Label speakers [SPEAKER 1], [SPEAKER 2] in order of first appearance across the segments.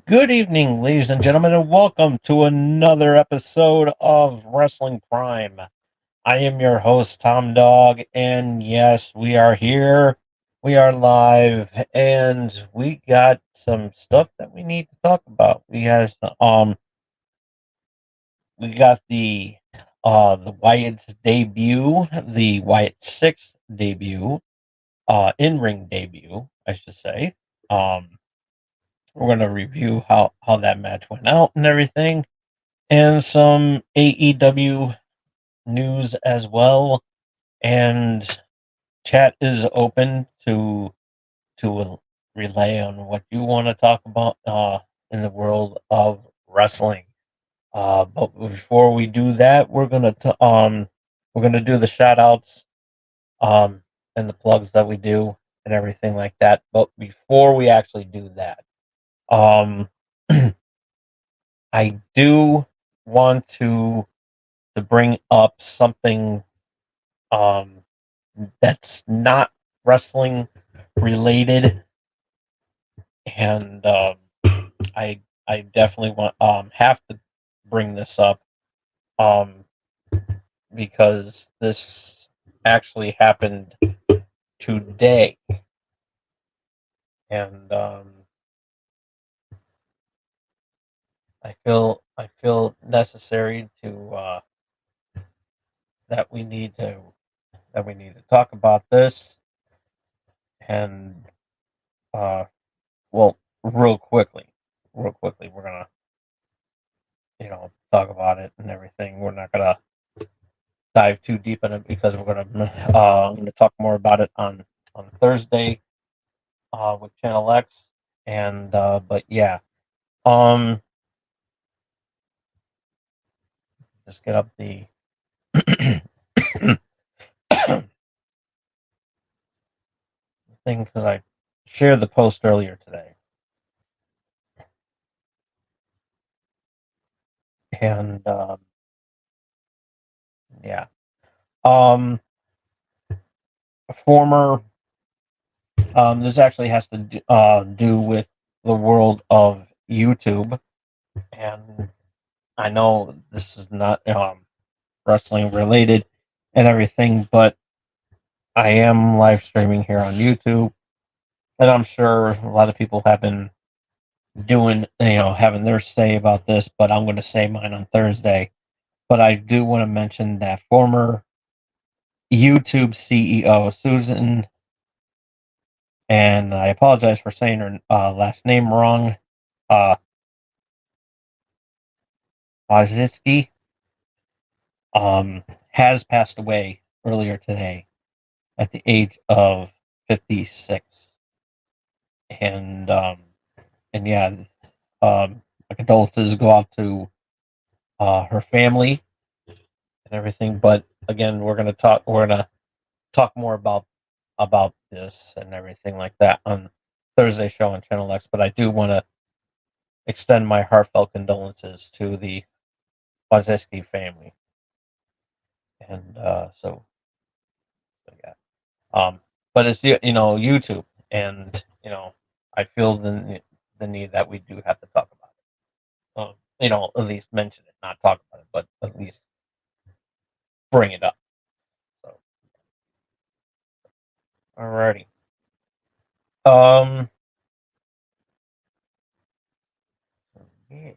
[SPEAKER 1] Good evening, ladies and gentlemen, and welcome to another episode of Wrestling Prime. I am your host, Tom Dog, and yes, we are here. We are live, and we got some stuff that we need to talk about. We got the Wyatt's debut, the Wyatt Six debut, in ring debut, I should say. Um, we're gonna review how that match went out and everything, and some AEW news as well. And chat is open to relay on what you want to talk about in the world of wrestling. But before we do that, we're gonna do the shout outs um, and the plugs that we do and everything like that. But before we actually do that, um, I do want to bring up something um, that's not wrestling related, and I definitely want have to bring this up um, because this actually happened today, and I feel necessary to that we need to that we need to talk about this, and uh, well, real quickly, we're gonna talk about it and everything. We're not gonna dive too deep in it because I'm gonna talk more about it on Thursday with Channel X, and but yeah, um, just get up the thing because I shared the post earlier today, and yeah, um, former this actually has to do with the world of YouTube, and I know this is not wrestling related and everything, but I am live streaming here on YouTube, and I'm sure a lot of people have been doing, having their say about this, but I'm going to say mine on Thursday. But I do want to mention that former YouTube CEO Susan, and I apologize for saying her last name wrong, uh, Wojcicki, has passed away earlier today at the age of 56, and yeah, my condolences go out to her family and everything. But again, we're gonna talk more about this and everything like that on Thursday show on Channel X. But I do want to extend my heartfelt condolences to the Wojcicki family, and so yeah. but it's YouTube, and I feel the need that we do have to talk about it. At least mention it, not talk about it, but at least bring it up. So, alrighty. Um, yeah.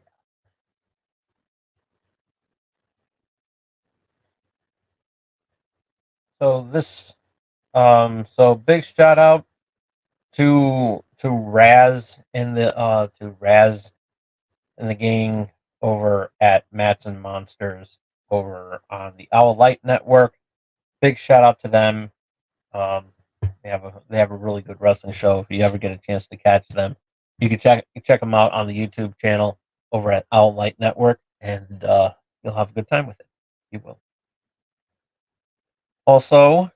[SPEAKER 1] So so big shout out to Raz and the gang over at Mats and Monsters over on the Owl Light Network. Big shout out to them. Um, they have a really good wrestling show. If you ever get a chance to catch them, you can check them out on the YouTube channel over at Owl Light Network, and you'll have a good time with it. You will. Also,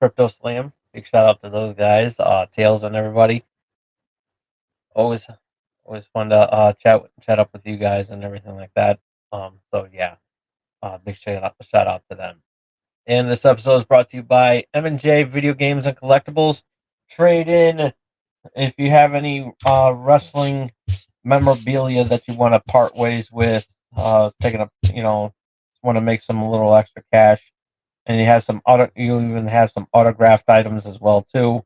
[SPEAKER 1] Crypto Slam. Big shout out to those guys, Tails and everybody. Always always fun to chat up with you guys and everything like that. So yeah, big shout out to them. And this episode is brought to you by M&J Video Games and Collectibles. Trade in if you have any wrestling memorabilia that you want to part ways with. Taking up, want to make some little extra cash, and you even have some autographed items as well too.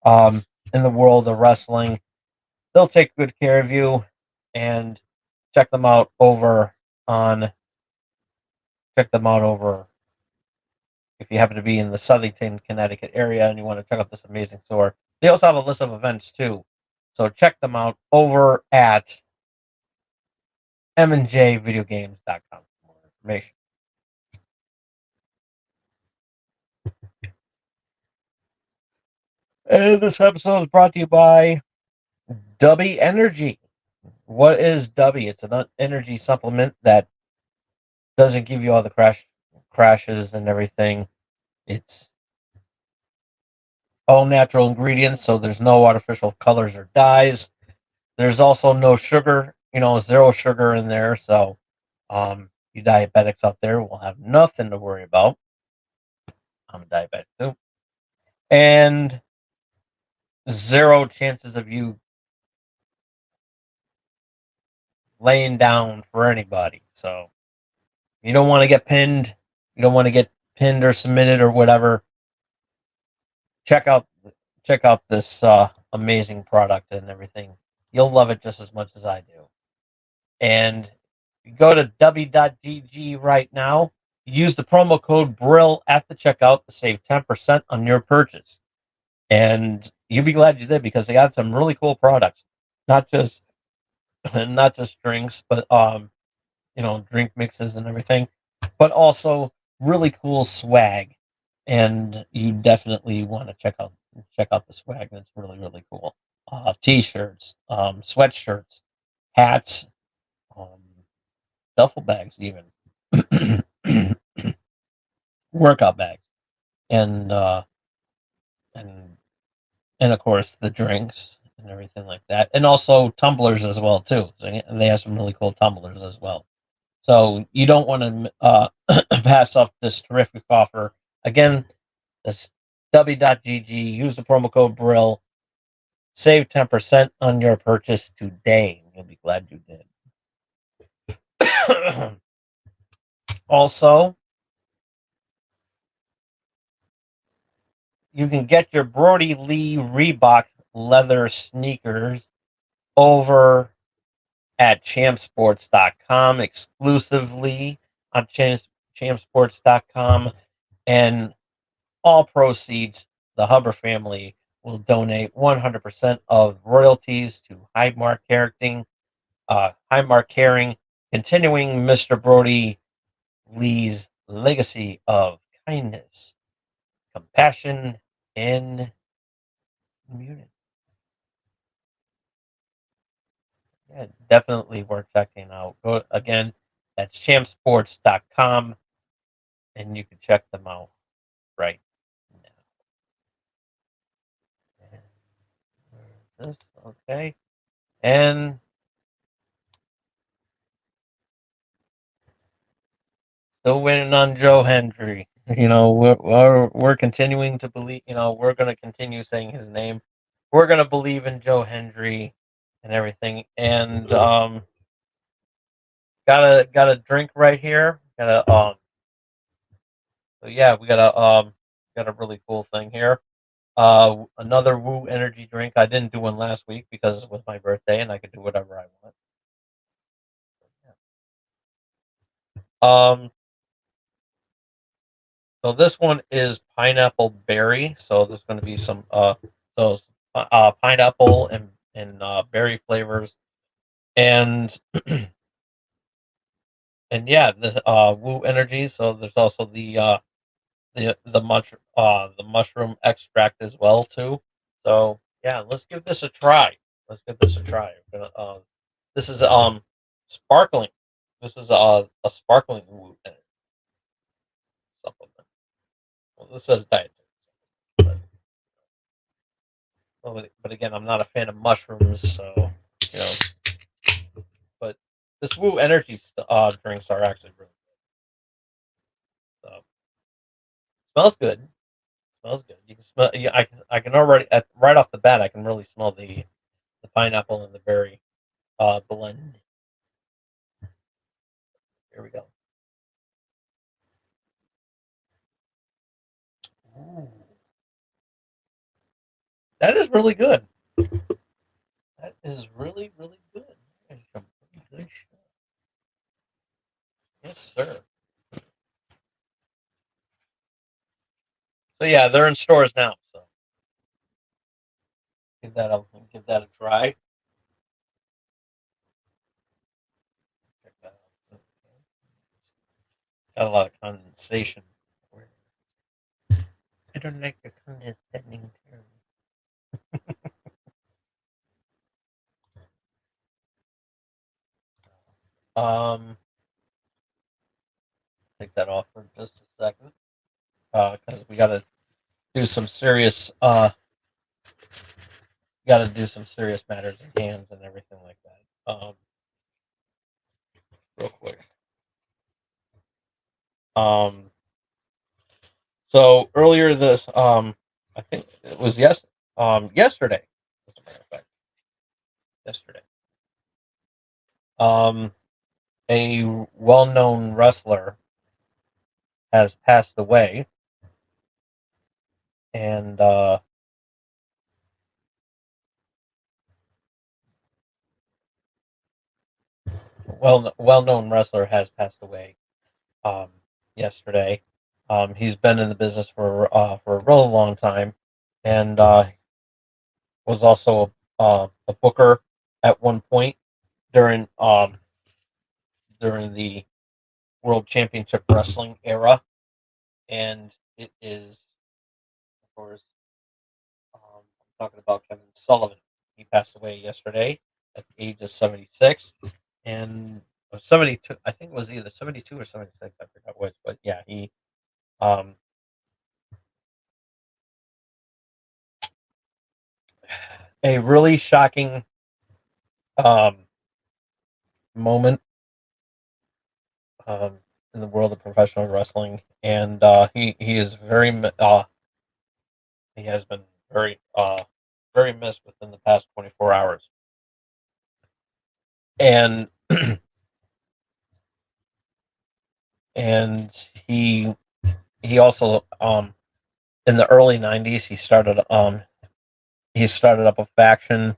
[SPEAKER 1] Um, in the world of wrestling, they'll take good care of you, and check them out over on check them out over if you happen to be in the Southington, Connecticut area and you want to check out this amazing store. They also have a list of events too. So check them out over at mnjvideogames.com for more information. And this episode is brought to you by Dubby Energy. What is Dubby? It's an energy supplement that doesn't give you all the crashes and everything. It's all natural ingredients, so there's no artificial colors or dyes. There's also no sugar, zero sugar in there. So, you diabetics out there will have nothing to worry about. I'm a diabetic too. And zero chances of you laying down for anybody. So, you don't want to get pinned. You don't want to get pinned or submitted or whatever. Check out check out this amazing product and everything. You'll love it just as much as I do. And go to w.gg right now. Use the promo code Brill at the checkout to save 10% on your purchase. And you'll be glad you did because they have some really cool products. Not just not just drinks, but drink mixes and everything, but also really cool swag. And you definitely want to check out the swag. That's really, really cool. T-shirts, sweatshirts, hats, um, duffel bags, even workout bags, and and and of course the drinks and everything like that, and also tumblers as well too. So, and they have some really cool tumblers as well. So you don't want to pass off this terrific offer. Again, this w.gg. Use the promo code Brill. Save 10% on your purchase today. You'll be glad you did. Also, you can get your Brody Lee Reebok leather sneakers over at champsports.com exclusively on champsports.com, and all proceeds the Huber family will donate 100% of royalties to Highmark Caring, continuing Mr. Brody Lee's legacy of kindness, compassion, and community. Yeah, definitely worth checking out. Go again, that's champsports.com, and you can check them out right now. And this, okay. And still waiting on Joe Hendry. we're continuing to believe. We're going to continue saying his name. We're going to believe in Joe Hendry and everything. And got a drink right here. So yeah, we got a really cool thing here. Another Woo energy drink. I didn't do one last week because it was my birthday and I could do whatever I want. Um, so this one is pineapple berry. So there's going to be some so pineapple and berry flavors, and and yeah, the Woo energy. So there's also the mushroom extract as well too. So yeah, let's give this a try. Let's give this a try. This is sparkling. This is a sparkling Woo energy supplement. Well, this says diet, but, but again, I'm not a fan of mushrooms, so you know. But this Woo energy drinks are actually really good. So smells good. Smells good. You can smell. Yeah, I can already right off the bat. I can really smell the pineapple and the berry blend. Here we go. Ooh, that is really good. That is really really good. That is some pretty good shit. Yes, sir. So yeah, they're in stores now. So give that a try. Check that out. Got a lot of condensation. I don't like the condensing term. Take that off for just a second. Because we do some serious got to do some serious matters in hands and everything like that. Real quick. Um, so earlier this, I think it was yesterday, as a matter of fact, yesterday. Um, a well-known wrestler has passed away, and well-known wrestler has passed away um, yesterday. He's been in the business for a really long time, and was also a booker at one point during during the World Championship Wrestling era, and it is, of course, I'm talking about Kevin Sullivan. He passed away yesterday at the age of 76, and 72. I think it was either 72 or 76. I forgot which, but yeah, he um, a really shocking um, moment um, in the world of professional wrestling, and he is he has been very missed within the past 24 hours, and and he also in the early 90s he started up a faction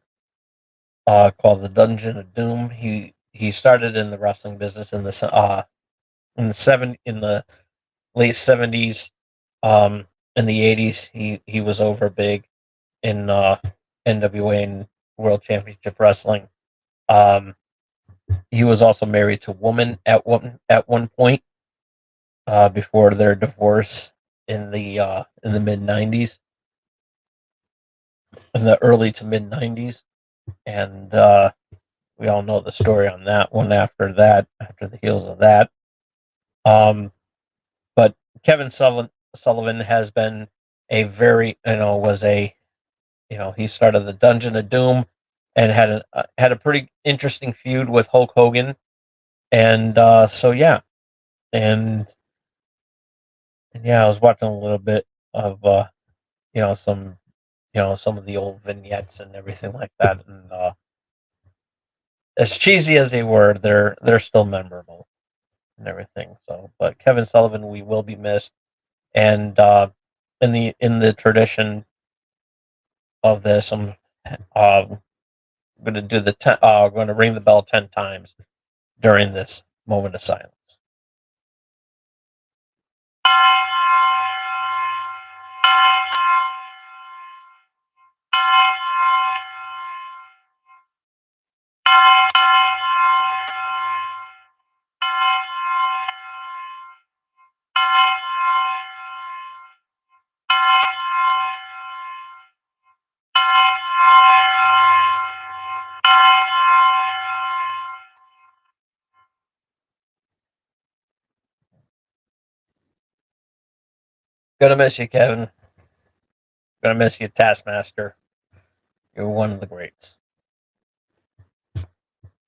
[SPEAKER 1] called the Dungeon of Doom. He started in the wrestling business in the late 70s. In the 80s, he was over big in NWA and World Championship Wrestling. Um, he was also married to a woman at one point before their divorce in the mid 90s, in the early to mid 90s, and we all know the story on that one. After the heels of that, um, but Sullivan has been a very was a he started the Dungeon of Doom and had a pretty interesting feud with Hulk Hogan, and so yeah, and And yeah, I was watching a little bit of you know, some of the old vignettes and everything like that, and as cheesy as they were, they're still memorable and everything. So, but Kevin Sullivan, we will be missed, and in the tradition of this, going to do going to ring the bell 10 times during this moment of silence. Gonna miss you, Kevin. Gonna miss you, Taskmaster. You're one of the greats.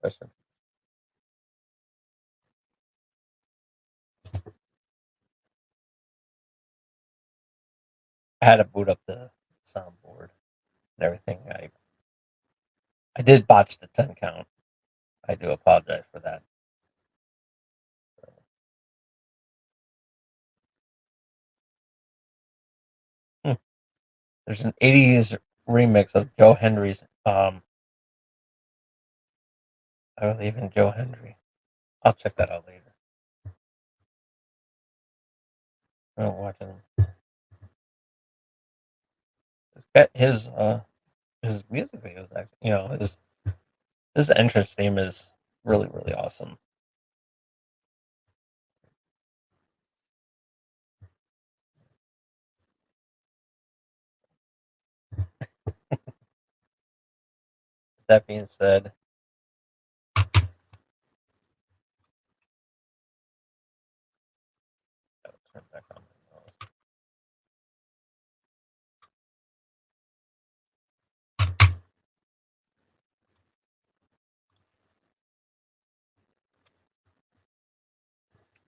[SPEAKER 1] Listen, I had to boot up the soundboard and everything. I did botch the 10 count. I do apologize for that. Hmm. There's an '80s remix of Joe Henry's. I believe in Joe Henry. I'll check that out later. I'm watching his music videos. Actually, his entrance theme is really really awesome. That being said, I'll turn back on my nose.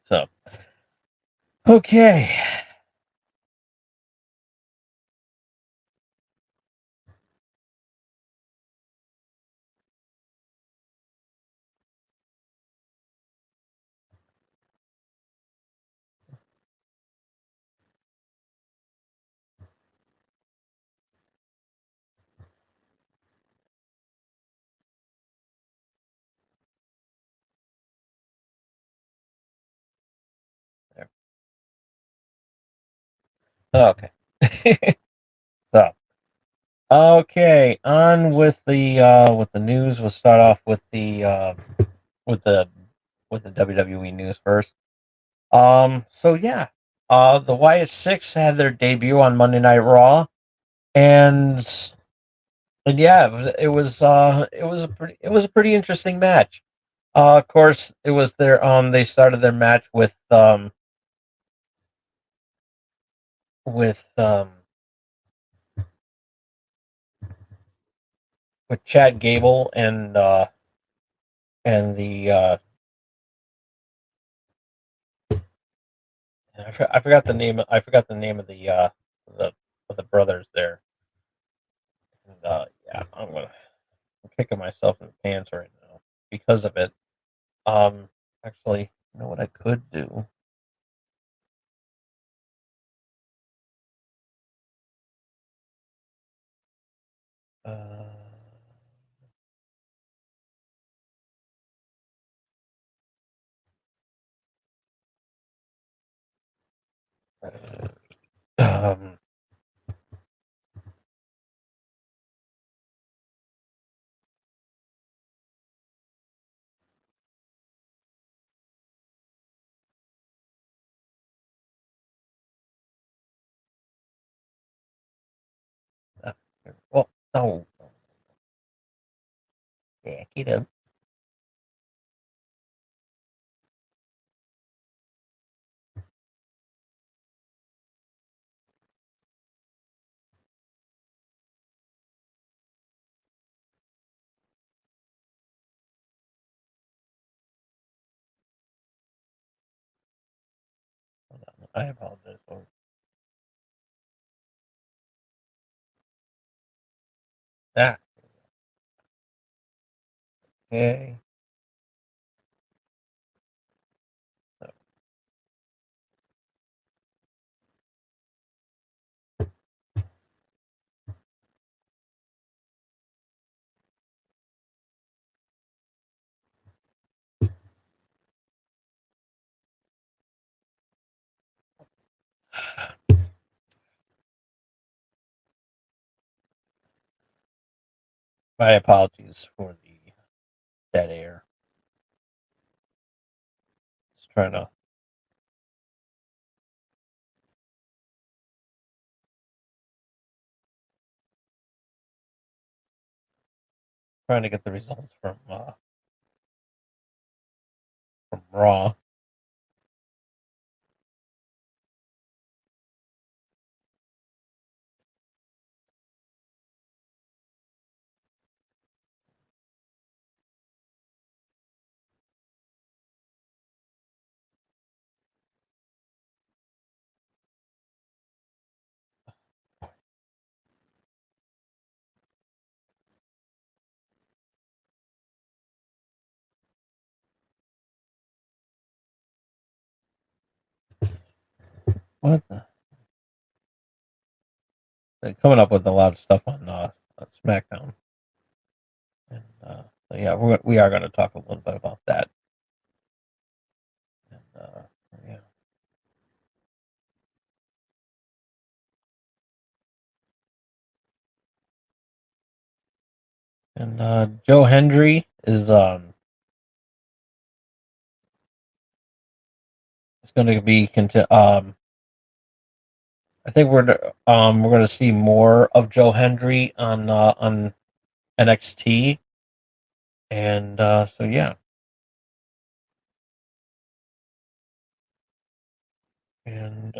[SPEAKER 1] So okay, there. Okay. So okay, on with the news. We'll start off with the with the WWE news first. So yeah, the Wyatt Six had their debut on Monday Night Raw, and yeah, it was a pretty interesting match. Of course, it was their they started their match with um with Chad Gable and the I forgot the name. I forgot the name the of the brothers there. And yeah, I'm kicking myself in the pants right now because of it. Actually, you know what I could do? Uh, um, uh, well, no, yeah, get him. I apologize. Ah, okay. So, my apologies for the dead air. Just trying to get the results from Raw. What? They're coming up with a lot of stuff on SmackDown, and so yeah, we are going to talk a little bit about that. And yeah, and Joe Hendry is going to be I think we're going to see more of Joe Hendry on NXT, and so yeah, and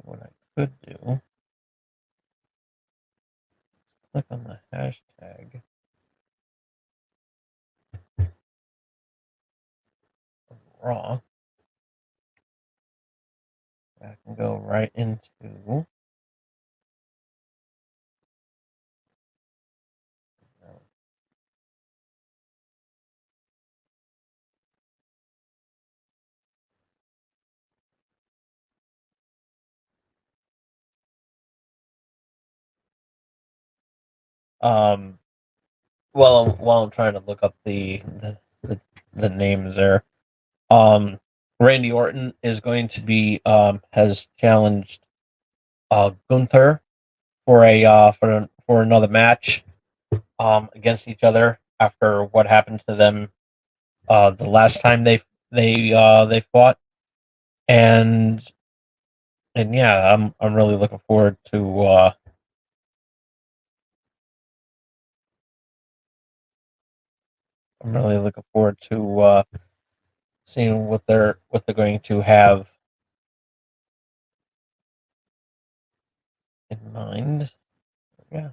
[SPEAKER 1] what I could do, click on the hashtag of Raw. I can go right into um while I'm trying to look up the names there. Um, Randy Orton is going to be has challenged Gunther for a for another match against each other after what happened to them the last time they fought, and yeah, I'm really looking forward to I'm really looking forward to seeing what they're going to have in mind. Yeah.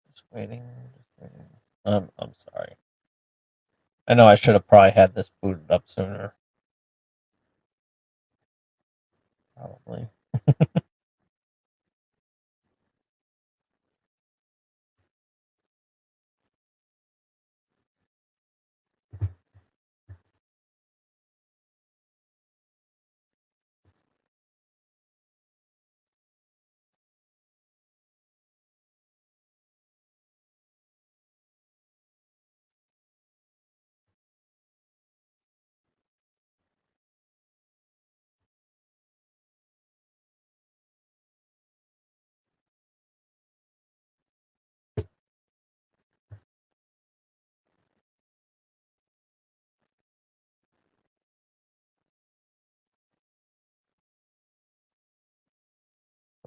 [SPEAKER 1] Just waiting. Just waiting. I'm sorry. I know I should have probably had this booted up sooner. Probably.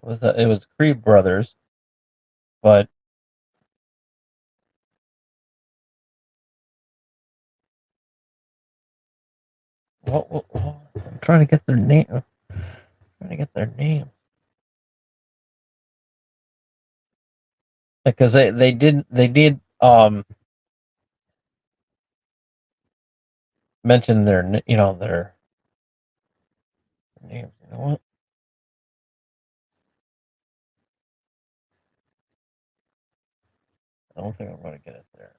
[SPEAKER 1] It was Creed brothers, but I'm trying to get their name. Trying to get their name because they did mention their names. You know what? I don't think I'm going to get it there.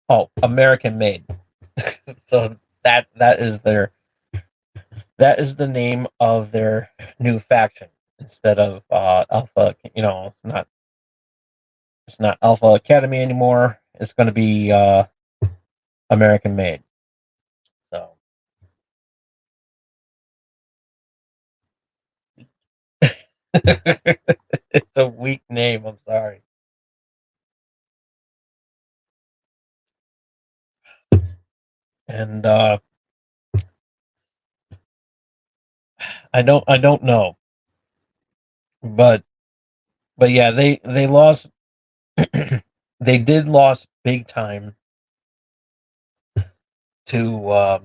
[SPEAKER 1] Oh, American Made. So that is the name of their new faction instead of Alpha. It's not Alpha Academy anymore. It's going to be American Made. So it's a weak name. I'm sorry. And I don't know, but yeah, they lost. They did lost big time to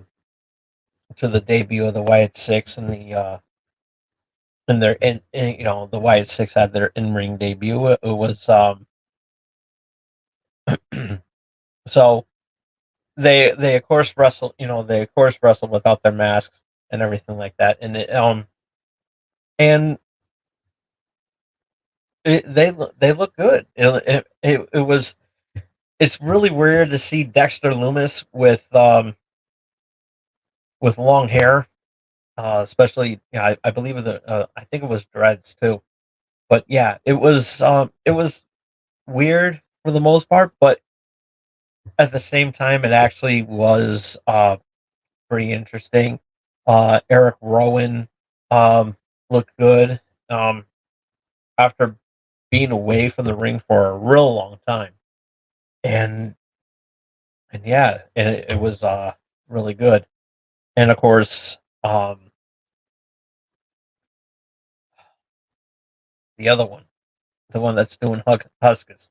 [SPEAKER 1] the debut of the Wyatt Six and the Wyatt Six had their in ring debut. It was so they of course wrestle. They of course wrestle without their masks and everything like that, and they look good. It was it's really weird to see Dexter Loomis with long hair, especially I believe I think it was dreads too. But yeah, it was weird for the most part, but at the same time, it actually was pretty interesting. Eric Rowan um, looked good after being away from the ring for a real long time, and yeah, it was really good. And of course, the other one, the one that's doing Huskus,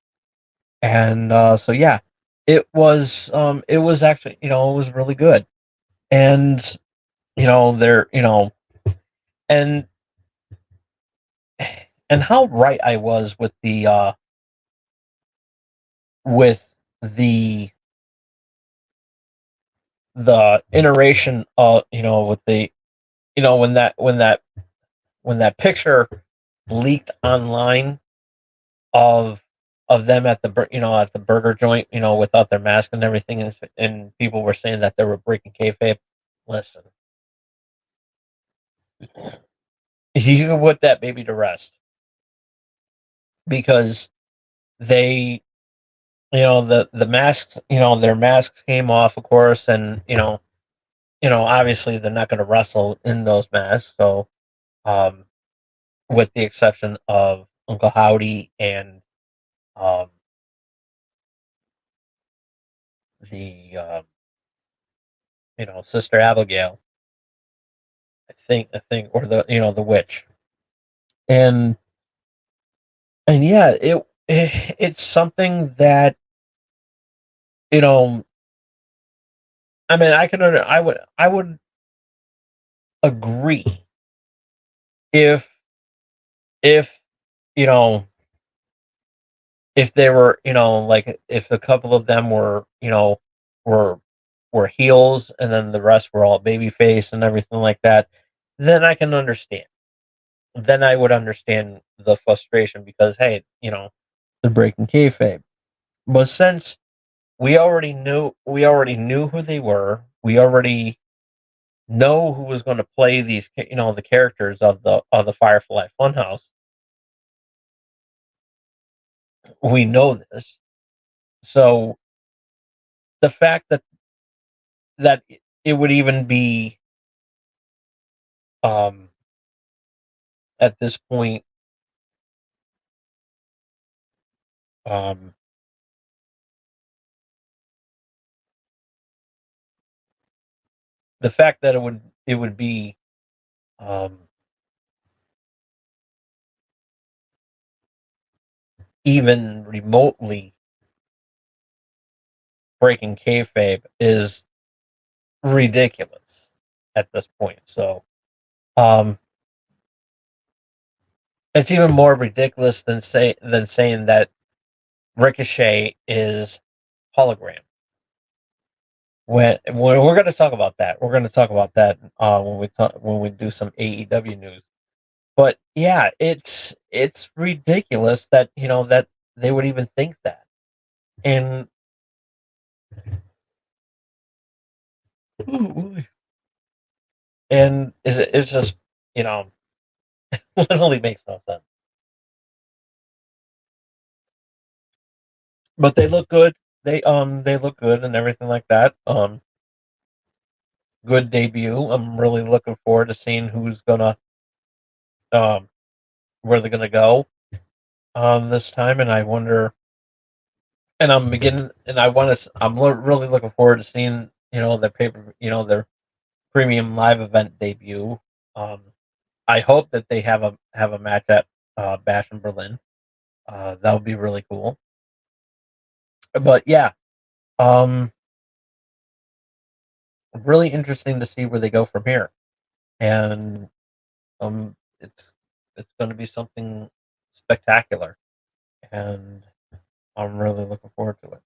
[SPEAKER 1] and so yeah, it was actually it was really good, and they're and how right I was with the iteration of with the when that picture leaked online of them at at the burger joint without their mask and everything, and people were saying that they were breaking kayfabe. Listen, you can put that baby to rest because they the masks their masks came off, of course, and obviously they're not going to wrestle in those masks. So, um, with the exception of Uncle Howdy and um, the Sister Abigail, or the witch, and yeah, it's something that you know. I mean, I would agree if if you know if they were, like if a couple of them were, were heels and then the rest were all babyface and everything like that, then I can understand. Then I would understand the frustration because hey, they're breaking kayfabe. But since we already knew who they were. We already know who was going to play these, the characters of the Firefly Funhouse. We know this. So the fact that it would even be, um at this point, um the fact that it would be, um even remotely breaking kayfabe is ridiculous at this point. So, um it's even more ridiculous than saying that Ricochet is hologram. When we're going to talk about that, we're going to talk about that, when we do some AEW news. But yeah, it's ridiculous that that they would even think that. And it's just, you know literally makes no sense. But they look good. They look good and everything like that. Good debut. I'm really looking forward to seeing who's gonna um where they're gonna go this time. And I wonder, and I'm beginning, and really looking forward to seeing their premium live event debut. Um, I hope that they have a match at Bash in Berlin. That would be really cool. But yeah, um, really interesting to see where they go from here. And it's going to be something spectacular, and I'm really looking forward to it.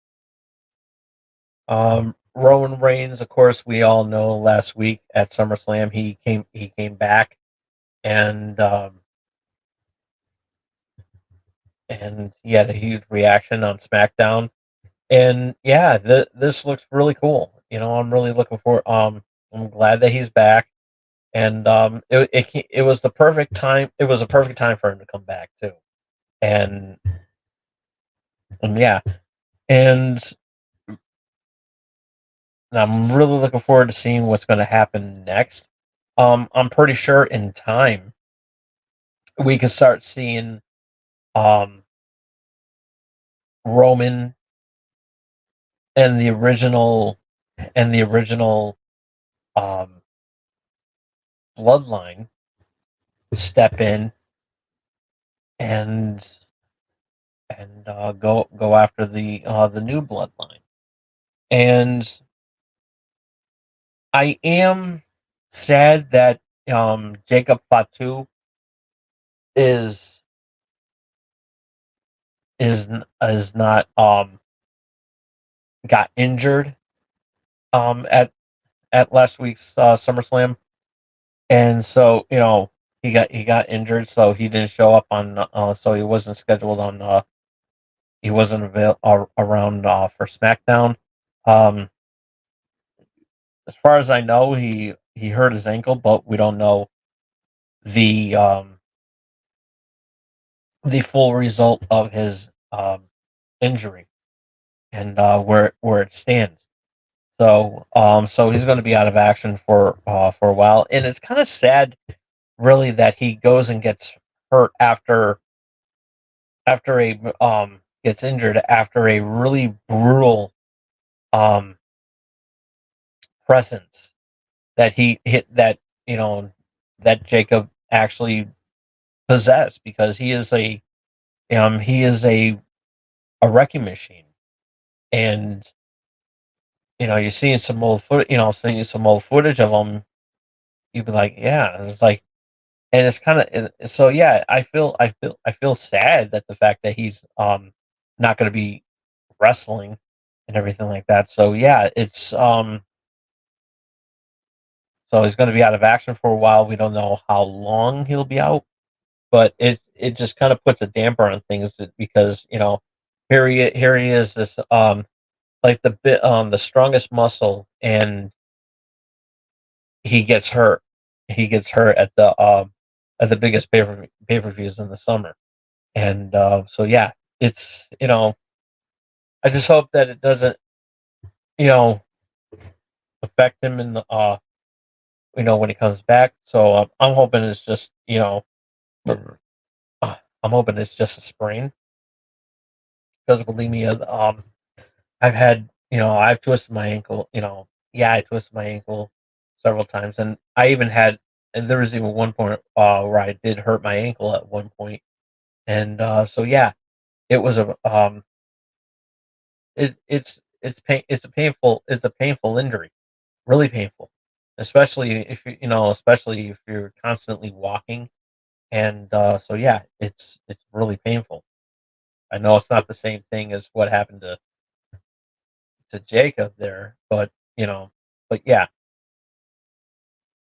[SPEAKER 1] Roman Reigns, of course, we all know last week at SummerSlam he came back, and he had a huge reaction on SmackDown. And yeah, this looks really cool. I'm really looking for. I'm glad that he's back, and it was the perfect time. It was a perfect time for him to come back too. And yeah, and I'm really looking forward to seeing what's going to happen next. I'm pretty sure in time we can start seeing, um, Roman and the original um, bloodline step in and go after the new bloodline. And I am sad that Jacob Fatu is is not got injured at last week's SummerSlam. And so he got injured, so he didn't show up so he wasn't scheduled on he wasn't around for SmackDown. Um, as far as I know, he hurt his ankle, but we don't know the full result of his injury and where it stands. So he's going to be out of action for a while, and it's kind of sad, really, that he goes and gets hurt after a gets injured after a really brutal um presence that he hit that you know that Jacob actually possessed, because he is a wrecking machine. And you're seeing some old footage of him. You'd be like, yeah, it's like, and it's kind of so yeah. I feel sad that the fact that he's not going to be wrestling and everything like that. So yeah, so he's going to be out of action for a while. We don't know how long he'll be out, but it just kind of puts a damper on things, because here he is, this like the strongest muscle, and he gets hurt. He gets hurt at the biggest pay per views in the summer, and so yeah, it's I just hope that it doesn't you know affect him in the when he comes back. So I'm hoping it's just I'm hoping it's just a sprain because believe me, I've had I've twisted my ankle. Yeah, I twisted my ankle several times, and I even had and there was even one point where I did hurt my ankle at one point, and so yeah, it was it's a painful injury, really painful, especially if you're constantly walking, and so yeah, it's really painful. I know it's not the same thing as what happened to Jacob there, but yeah,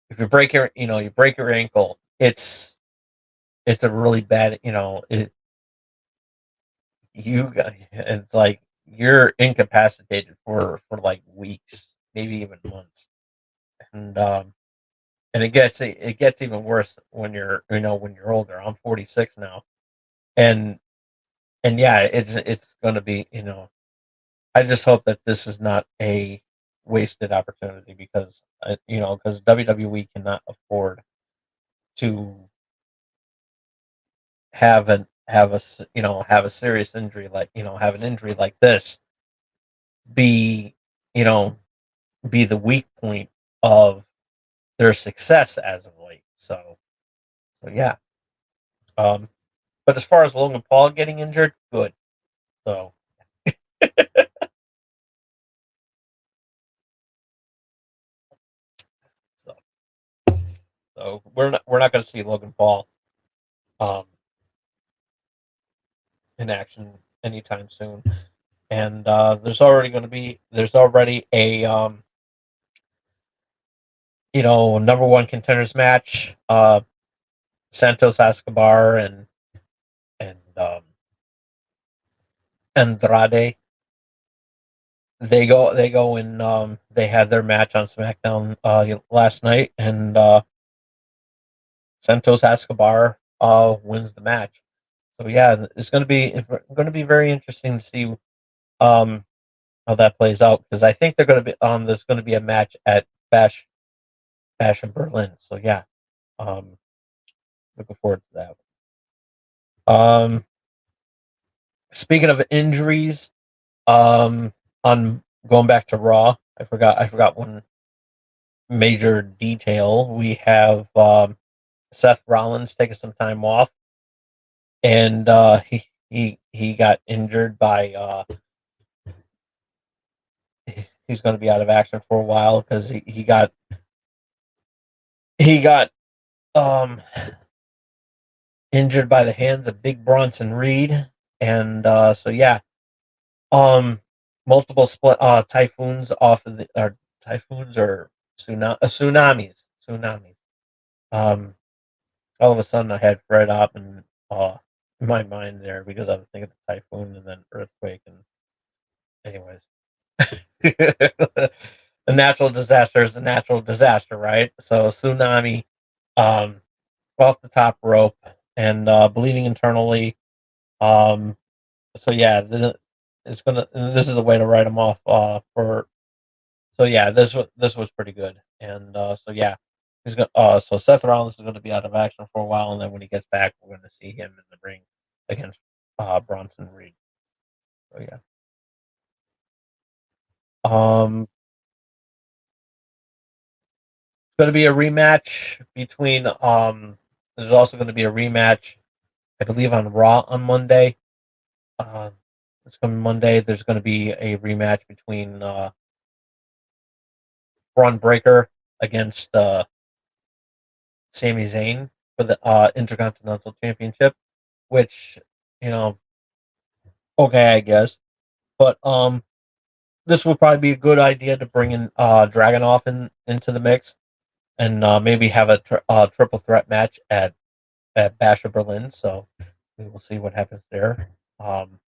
[SPEAKER 1] if you break your ankle, it's a really bad, it's like you're incapacitated for like weeks, maybe even months, and it gets even worse when you're older. I'm 46 now, and yeah, it's going to be. I just hope that this is not a wasted opportunity because because WWE cannot afford to have a serious injury like have an injury like this be you know be the weak point of their success as of late. So yeah. Um, but as far as Logan Paul getting injured, good. So so, so we're not going to see Logan Paul um, in action anytime soon. And there's already a number one contenders match. Santos Escobar and Andrade. They go and they had their match on SmackDown last night, and Santos Escobar wins the match. So yeah, it's going to be very interesting to see um, how that plays out because I think they're going to be there's going to be a match at Bash in Berlin. So yeah, um, looking forward to that. Um, Speaking of injuries, um, on going back to Raw, I forgot one major detail. We have Seth Rollins taking some time off, and he got injured by he's going to be out of action for a while because he got um injured by the hands of Big Bronson Reed, and so yeah, um multiple split typhoons off of the or typhoons or tsunamis. Um, all of a sudden I had Fred up and in my mind there because I was thinking of typhoon and then earthquake and anyways. A natural disaster is a natural disaster, right? So tsunami, um, off the top rope and bleeding internally. Um, so yeah, this is a way to write him off for. So yeah, this was pretty good, and so yeah, he's going. So Seth Rollins is going to be out of action for a while, and then when he gets back, we're going to see him in the ring against Bronson Reed. So yeah. Going to be a rematch between. There's also going to be a rematch, I believe, on Raw on Monday. Uh, it's coming Monday. There's going to be a rematch between Braun Breaker against Sami Zayn for the Intercontinental Championship, which you know, okay, I guess. But this would probably be a good idea to bring in Dragunov into the mix and maybe have a triple threat match at Bash of Berlin. So we will see what happens there. Um,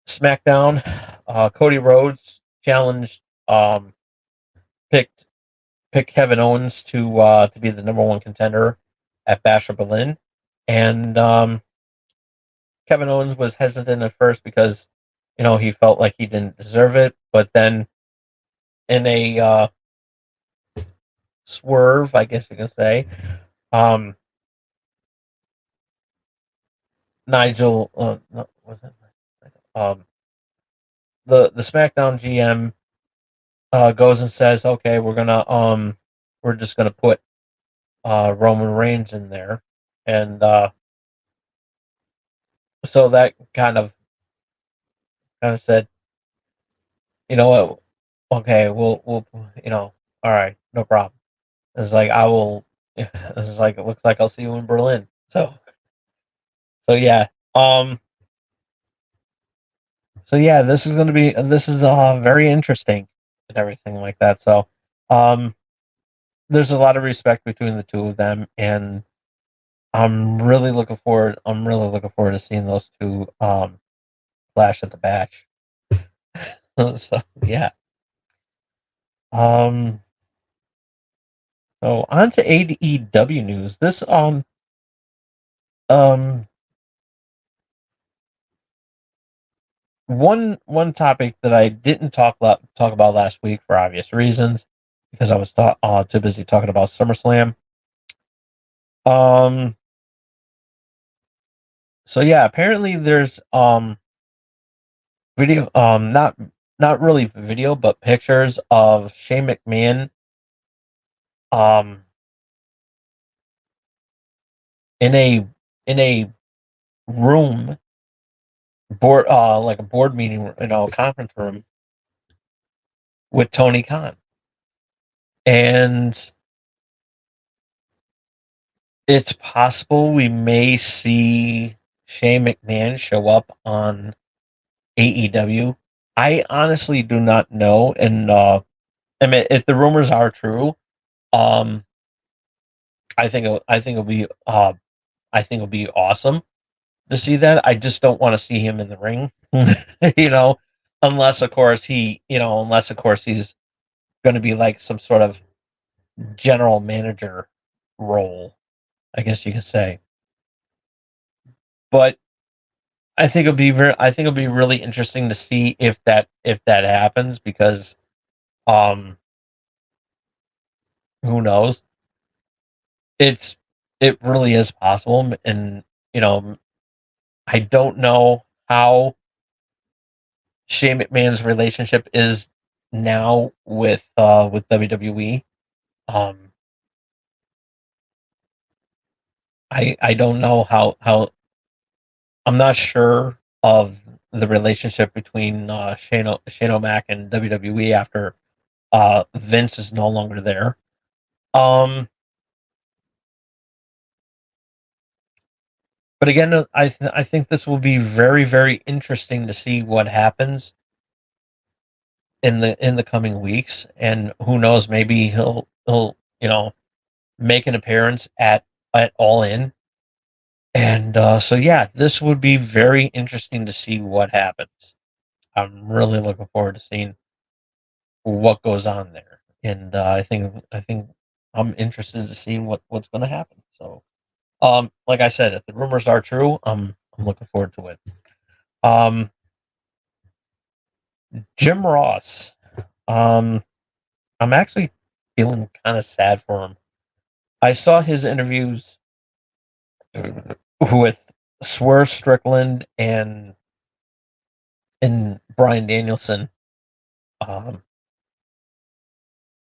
[SPEAKER 1] SmackDown, Cody Rhodes challenged, picked Kevin Owens to be the number one contender at Bash of Berlin, and Kevin Owens was hesitant at first because he felt like he didn't deserve it, but then in a swerve, I guess you can say, um, Nigel no, was it the SmackDown GM goes and says, okay, we're just gonna put Roman Reigns in there, and so that kind of said, you know what, okay, we'll all right, no problem. It's like I will. It's like it looks like I'll see you in Berlin. So yeah, um, so yeah, this is very interesting and everything like that. So, um, there's a lot of respect between the two of them, and I'm really looking forward. I'm really looking forward to seeing those two clash at the Bash. So yeah. Um. So on to AEW news. This um one topic that I didn't talk about last week for obvious reasons because I was too busy talking about SummerSlam. Um. So yeah, apparently there's video not really video but pictures of Shane McMahon um in a room board like a board meeting, a conference room with Tony Khan, and it's possible we may see Shane McMahon show up on AEW. I honestly do not know, and I mean, if the rumors are true, um, I think it'll be awesome to see that. I just don't want to see him in the ring, you know, unless of course he's going to be like some sort of general manager role, I guess you could say. But I think it'll be really interesting to see if that happens because um who knows? It's it really is possible, and you know I don't know how Shane McMahon's relationship is now with WWE. Um, I don't know I'm not sure of the relationship between Shane O'Mac and WWE after Vince is no longer there. Um, but again, I think this will be very interesting to see what happens in the coming weeks, and who knows, maybe he'll make an appearance at All In. And so, yeah, this would be very interesting to see what happens. I'm really looking forward to seeing what goes on there, and I think I'm interested to see what's going to happen. So, like I said, if the rumors are true, I'm looking forward to it. Um, Jim Ross, um, I'm actually feeling kind of sad for him. I saw his interviews with Swerve Strickland and Brian Danielson. Um,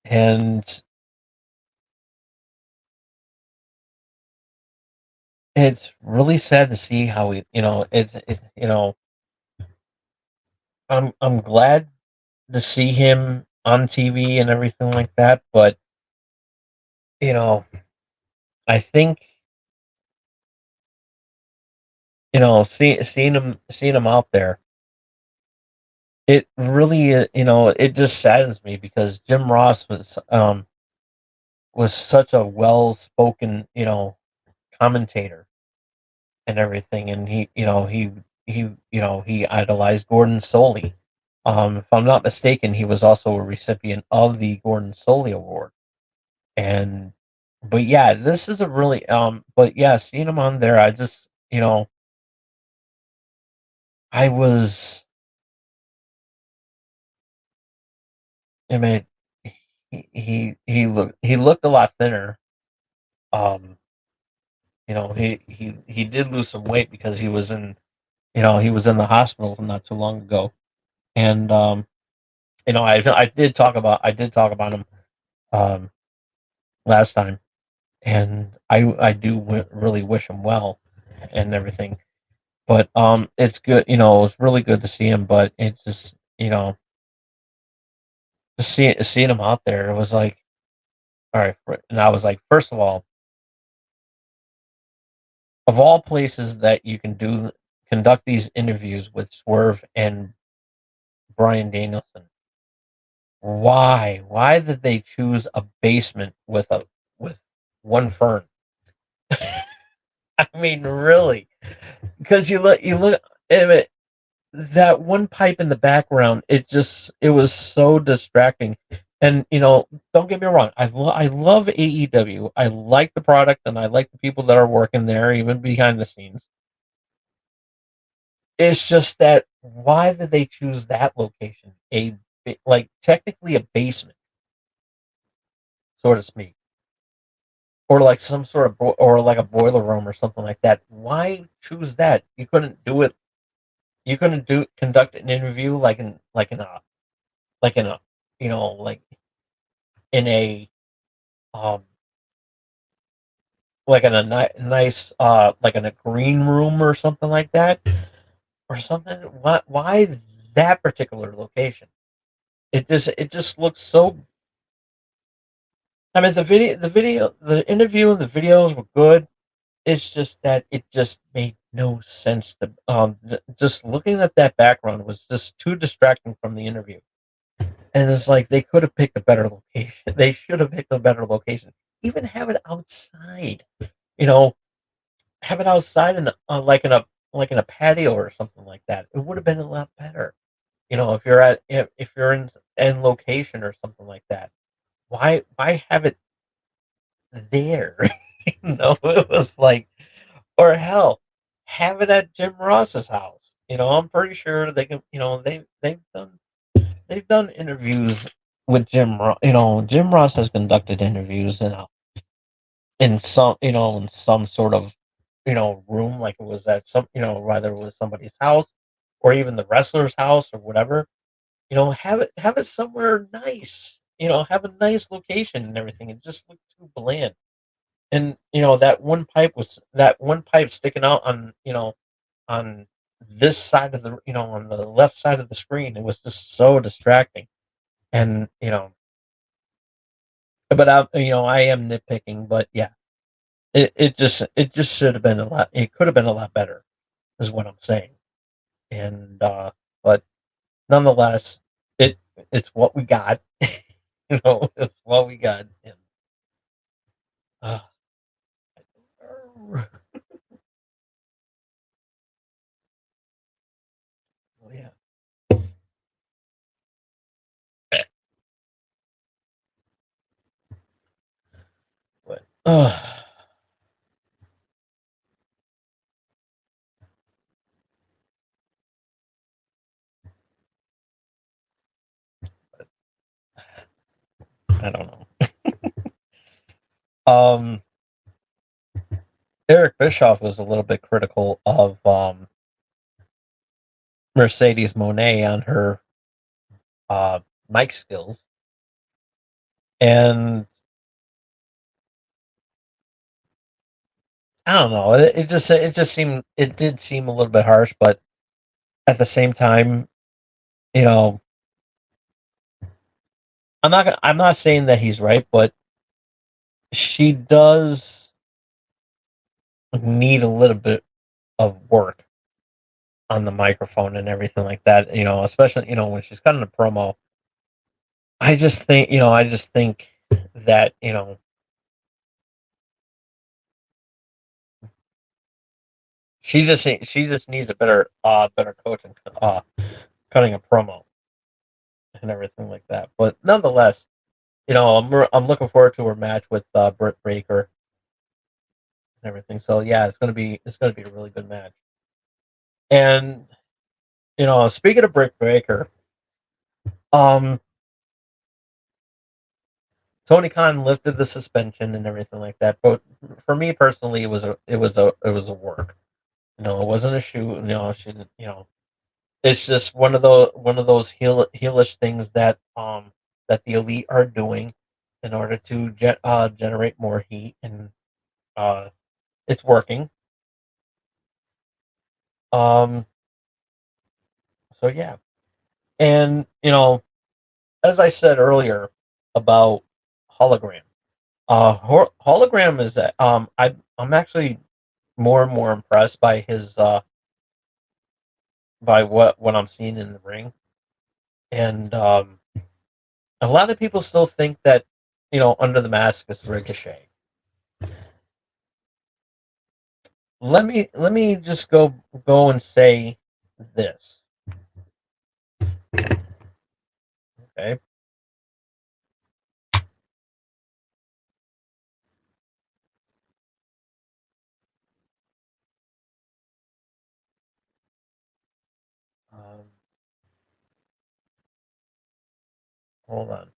[SPEAKER 1] and it's really sad to see how it's I'm glad to see him on TV and everything like that, but you know, I think seeing him out there, it really it just saddens me because Jim Ross was such a well spoken commentator and everything, and he he idolized Gordon Soley. If I'm not mistaken, he was also a recipient of the Gordon Soley Award. And but yeah, this is a really but yeah, seeing him on there, I just I was I mean he looked a lot thinner. Um, he did lose some weight because he was in the hospital not too long ago. And I did talk about him um last time, and I do really wish him well and everything. But it's good, it's really good to see him. But it's just to seeing him out there, it was like, all right. And I was like, first of all places that you can conduct these interviews with Swerve and Brian Danielson, why did they choose a basement with one fern? I mean, really? Because you look that one pipe in the background, it was so distracting. And don't get me wrong, I love AEW. I like the product and I like the people that are working there, even behind the scenes. It's just that why did they choose that location? Like technically a basement, so to speak, or like some sort of or like a boiler room or something like that. Why choose that? You couldn't do it. You couldn't conduct an interview like in a like in a um like in a nice like in a green room or something like that or something. Why that particular location? It just looks so. I mean, the interview and the videos were good. It's just that it just made no sense to just looking at that background was just too distracting from the interview. And it's like they could have picked a better location. They should have picked a better location. Even have it outside. You know, have it outside like in a patio or something like that. It would have been a lot better. If you're in location or something like that. Why have it there? It was like, or hell, have it at Jim Ross's house. I'm pretty sure they can. They've done interviews with Jim Ross. Jim Ross has conducted interviews in some sort of room, like it was at whether it was somebody's house or even the wrestler's house or whatever. Have it somewhere nice. Have a nice location and everything. It just looked too bland. And that one pipe sticking out on this side of on the left side of the screen. It was just so distracting. And but I am nitpicking, but yeah, it just should have been a lot. It could have been a lot better, is what I'm saying. And but nonetheless, it it's what we got. It's what we got. And uh, oh yeah, but I don't know. Um, Eric Bischoff was a little bit critical of Mercedes Monet on her uh, mic skills, and I don't know. It did seem a little bit harsh, but at the same time, you know, I'm not saying that he's right, but she does need a little bit of work on the microphone and everything like that. Especially when she's cutting a promo. I just think that she just needs a better coach and cutting a promo and everything like that. But nonetheless, I'm looking forward to her match with Britt Baker and everything. So yeah, it's gonna be a really good match. And speaking of Britt Baker, um, Tony Khan lifted the suspension and everything like that. But for me personally, it was a work. It wasn't a shoot. She didn't. It's just one of those heelish things that the elite are doing in order to generate more heat, and uh, it's working. Um, so yeah, and as I said earlier about hologram, hologram is that I'm actually more and more impressed by his by what I'm seeing in the ring, and a lot of people still think that under the mask is Ricochet. Let me just go and say this. Okay. Um, Hold on.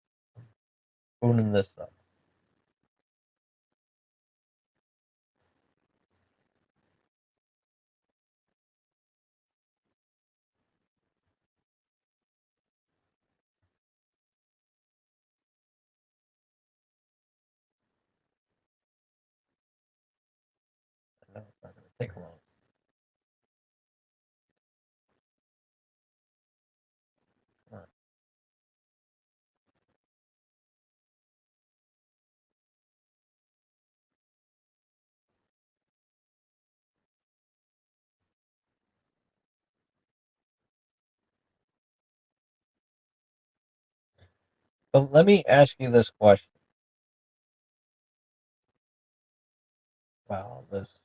[SPEAKER 1] Booning this up. No, it's not going to take long. All right. But let me ask you this question. Wow, this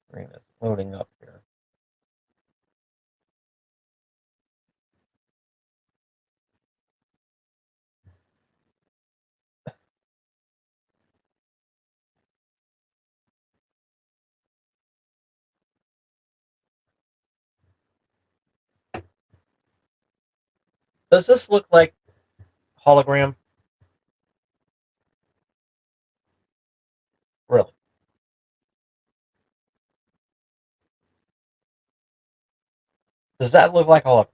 [SPEAKER 1] screen is loading up here. Does this look like hologram? Really? Does that look like hologram?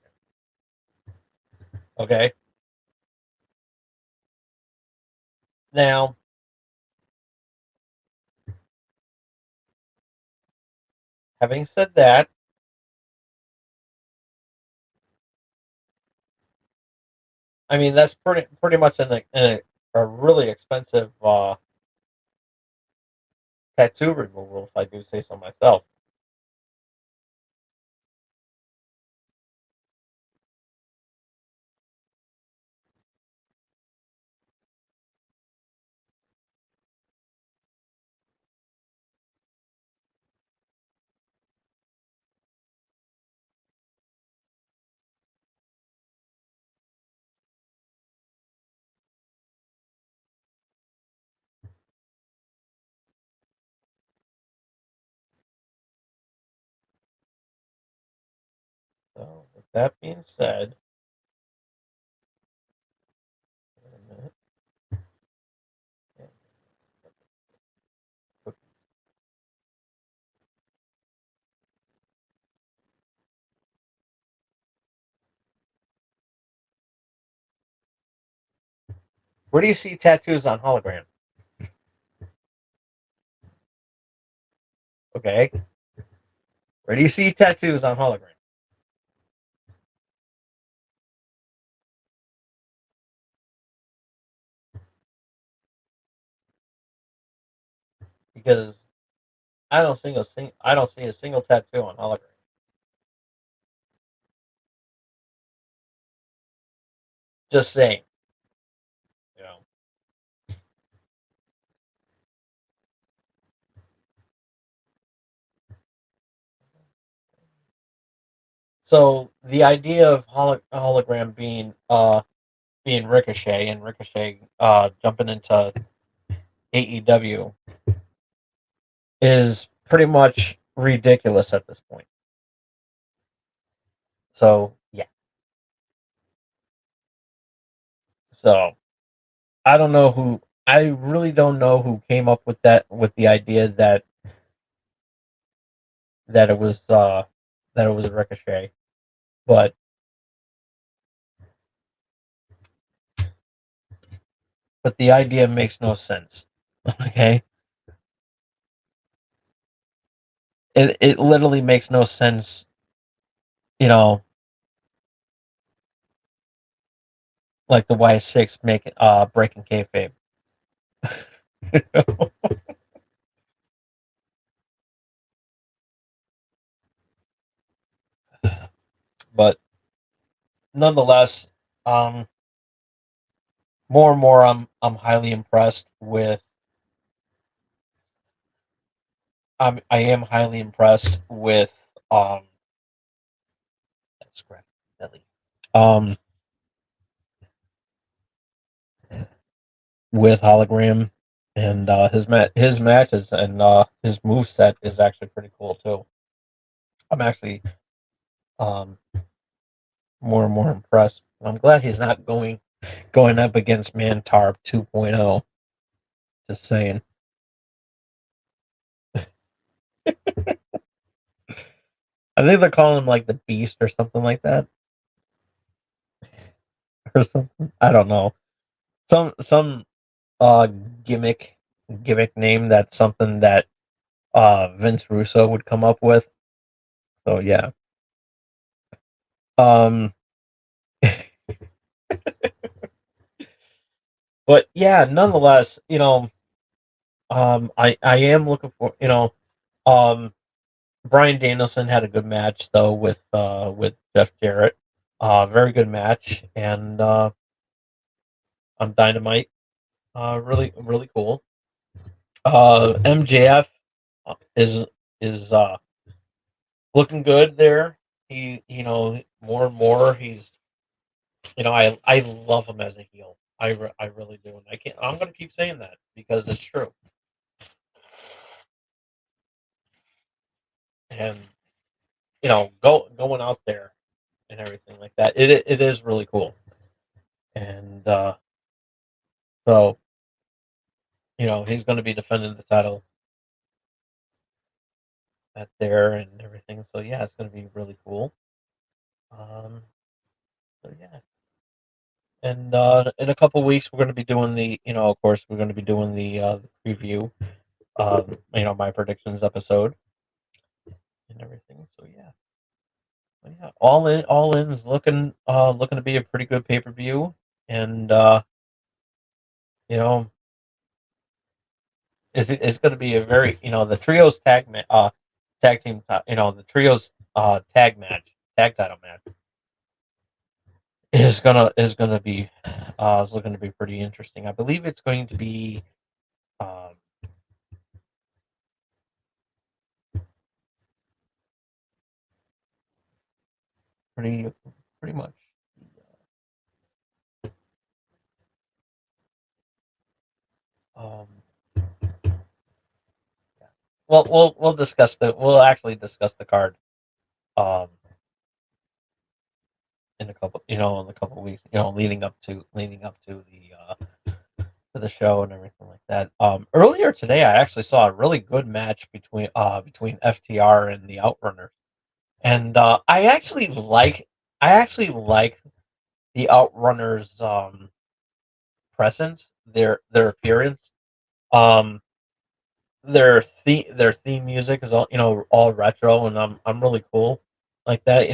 [SPEAKER 1] Okay. Now, having said that, I mean that's pretty much a really expensive tattoo removal, if I do say so myself. So, with that being said, wait a minute. Where do you see tattoos on hologram? Okay. Where do you see tattoos on hologram? Because I don't see a single tattoo on hologram. Just saying, you know. So the idea of hologram being Ricochet and Ricochet jumping into AEW is pretty much ridiculous at this point. So yeah. So I don't know who. I really don't know who came up with that, with the idea that it was Ricochet, but the idea makes no sense. Okay, it literally makes no sense. You know, like the Y6 making breaking kayfabe. But nonetheless, um, more and more, I'm highly impressed with. I am highly impressed with that's correct, Billy. Um, with hologram and his matches and his move set is actually pretty cool too. I'm actually um more and more impressed. I'm glad he's not going up against Mantarp 2.0. Just saying. I think they're calling him like the Beast or something like that, or something. I don't know. Some uh gimmick gimmick name that's something that Vince Russo would come up with. So yeah. Um but yeah, nonetheless, I am looking for, Brian Danielson had a good match though with Jeff Jarrett. Very good match, and on Dynamite. Really really cool. MJF is looking good there. More and more he's, I love him as a heel. I really do, and I'm gonna keep saying that because it's true. And going out there and everything like that, it is really cool. And so he's going to be defending the title at there and everything. So yeah, it's going to be really cool. Um, so yeah, and in a couple weeks we're going to be doing of course we're going to be doing the preview, my predictions episode and everything. So yeah, all in is looking to be a pretty good pay per view, and you know, it's going to be a very, the trios tag team, the trios tag title match is gonna be is looking to be pretty interesting. I believe it's going to be um, pretty pretty much. Um, yeah. Well, we'll actually discuss the card um, in a couple weeks. Leading up to the show and everything like that. Earlier today, I actually saw a really good match between FTR and the Outrunners, and I actually like the Outrunners' presence, their appearance. Um, their theme music is all retro, and I'm really cool like that.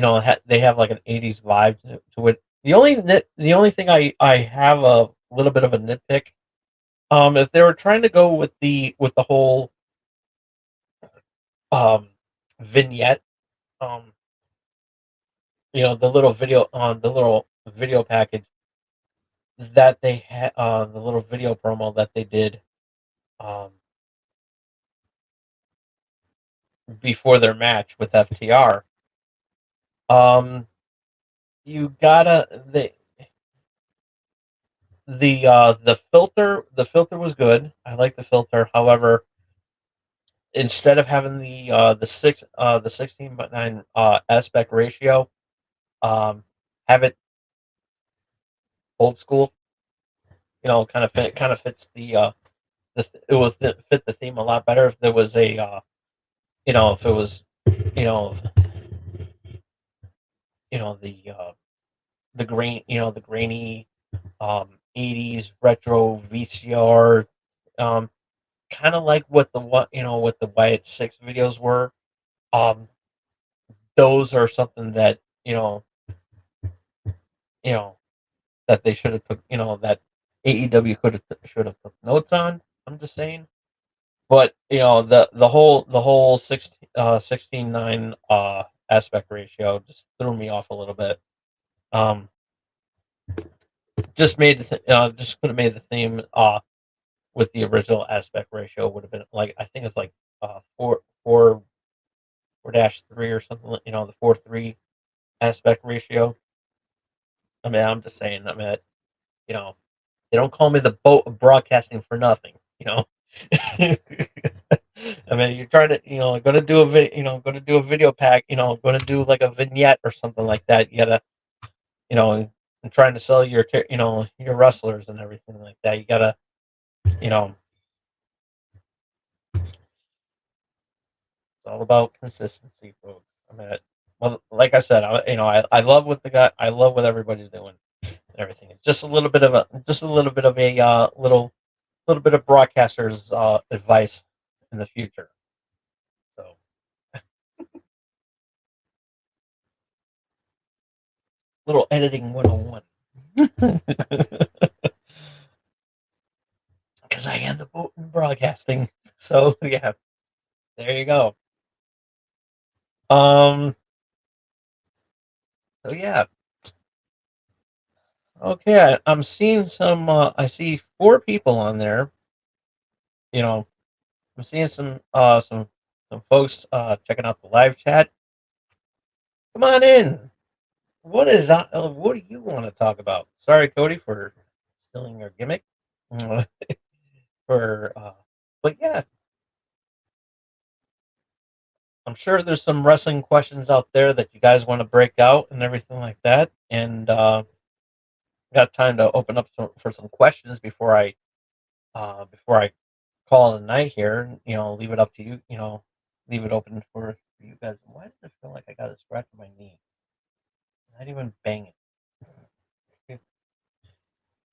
[SPEAKER 1] They have like an '80s vibe to it. The only thing I have a little bit of a nitpick. If they were trying to go with the whole um vignette, um, the little video package that they had, the little video promo that they did um before their match with FTR. Um, you gotta the filter was good. I like the filter. However, instead of having the 16:9 aspect ratio, um, have it old school. Kind of fits it was fit the theme a lot better if there was if it was you know the grainy 80s retro VCR, um kind of like what the Wyatt 6 videos were. um those are something that you know that they should have took that AEW could have should have took notes on. I'm just saying. But the whole 16:9 aspect ratio just threw me off a little bit. Um, just could have made the theme with the original aspect ratio would have been like, I think it's like 4:3 or something. The 4:3 aspect ratio. I mean, I'm just saying. I mean, you know, they don't call me the boat of broadcasting for nothing. I mean, you're trying to, going to do going to do a video pack, going to do like a vignette or something like that. You gotta, and trying to sell your wrestlers and everything like that. You gotta, you know, it's all about consistency, folks. I mean, well, like I said, I love I love what everybody's doing and everything. It's just a little bit of a little bit of broadcasters advice in the future. So, little editing 101. Because I am the boat in broadcasting. So yeah, there you go. Um. So yeah. Okay. I'm seeing some. I see 4 people on there. You know, I'm seeing some folks checking out the live chat. Come on in. What do you want to talk about? Sorry, Cody, for stealing your gimmick. Uh, for but yeah, I'm sure there's some wrestling questions out there that you guys want to break out and everything like that. And got time to open up for some questions before I call it a night here. Leave it up to you. Leave it open for you guys. Why does it feel like I got a scratch on my knee? Not even banging.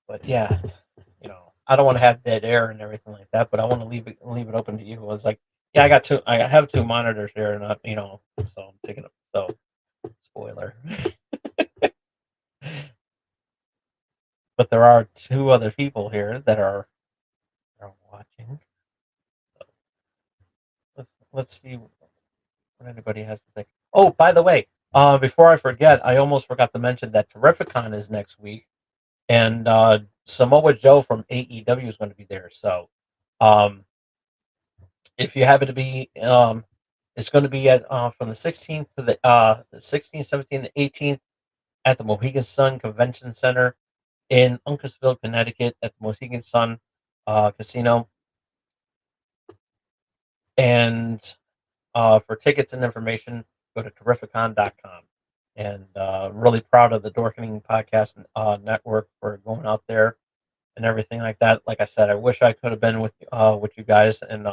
[SPEAKER 1] But yeah, I don't want to have dead air and everything like that. But I want to leave it open to you. It was like, yeah, I have 2 monitors here, and so I'm taking it. So spoiler. But there are 2 other people here that are watching. So let's see what anybody has to say. Oh, by the way, before I forget, I almost forgot to mention that Terrificon is next week, and Samoa Joe from AEW is going to be there. So, um, if you happen to be, it's going to be at from the 16th to the 16th, 17th, and 18th at the Mohegan Sun Convention Center in Uncasville, Connecticut, at the Mohegan Sun Casino. And for tickets and information, go to terrificon.com. And really proud of the Dorkening Podcast Network for going out there and everything like that. Like I said, I wish I could have been with you guys and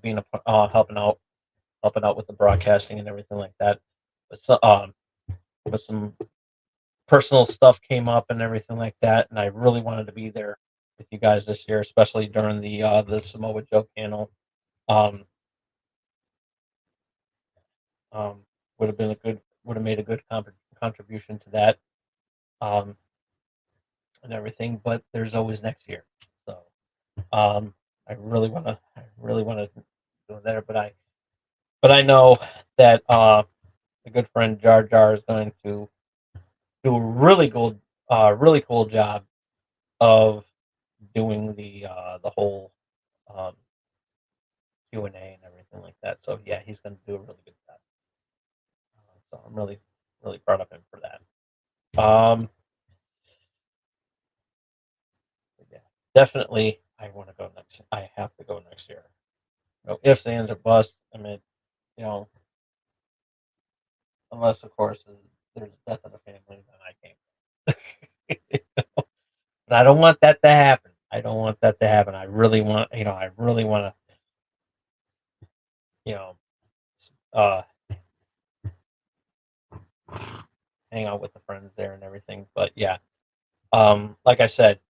[SPEAKER 1] being helping out with the broadcasting and everything like that. But some personal stuff came up and everything like that, and I really wanted to be there with you guys this year, especially during the Samoa Joe panel. Um, um, would have made a good contribution to that, um, and everything. But there's always next year, so um, I really want to do it there. But I know that a good friend Jar Jar is going to do a really cool job of doing the whole um, Q and A and everything like that. So yeah, he's going to do a really good job. So I'm really really proud of him for that. Yeah, definitely, I want to go next. I have to go next year. No ifs, ands, or busts. I mean, you know, unless of course there's death in the family, then I can't. But I don't want that to happen. I don't want that to happen. I really want, I really want to, you know, uh, hang out with the friends there and everything. But yeah, like I said,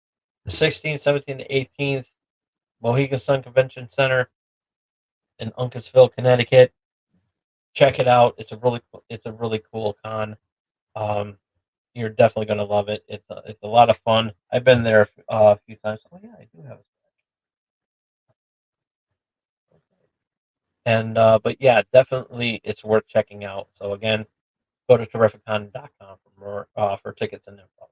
[SPEAKER 1] the 16th, 17th, 18th, Mohegan Sun Convention Center in Uncasville, Connecticut. Check it out. It's a really cool con. Um, you're definitely going to love it. It's a lot of fun. I've been there a few times. Oh yeah, I do have. And but yeah, definitely it's worth checking out. So again, go to terrificcon.com for more for tickets and info.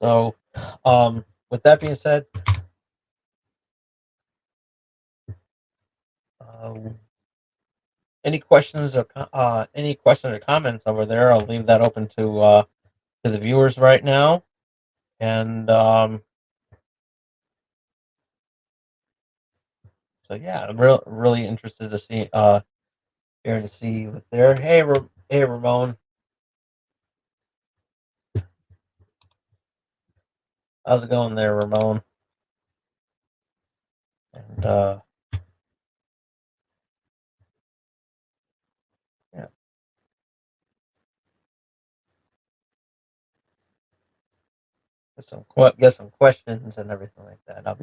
[SPEAKER 1] So, with that being said, um, any questions or comments over there? I'll leave that open to the viewers right now. And so yeah, I'm really interested to see here to see what there. Hey Ramon, how's it going there, Ramon? And yeah, get some questions and everything like that. I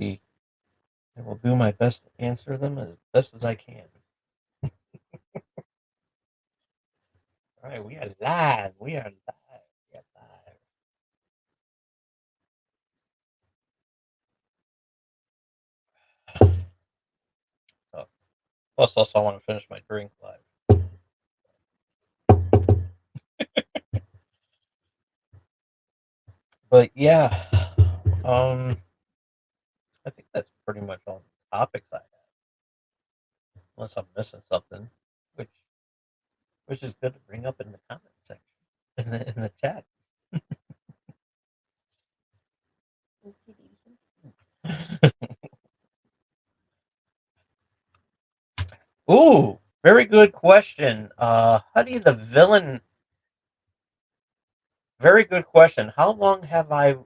[SPEAKER 1] will do my best to answer them as best as I can. All right, we are live. We are live. We are live. So, plus, also, I want to finish my drink live. But yeah, um, I think that's pretty much all the topics I have, unless I'm missing something, which which is good to bring up in the comment section in the chat. Ooh, very good question. How do you the villain? Very good question. How long have I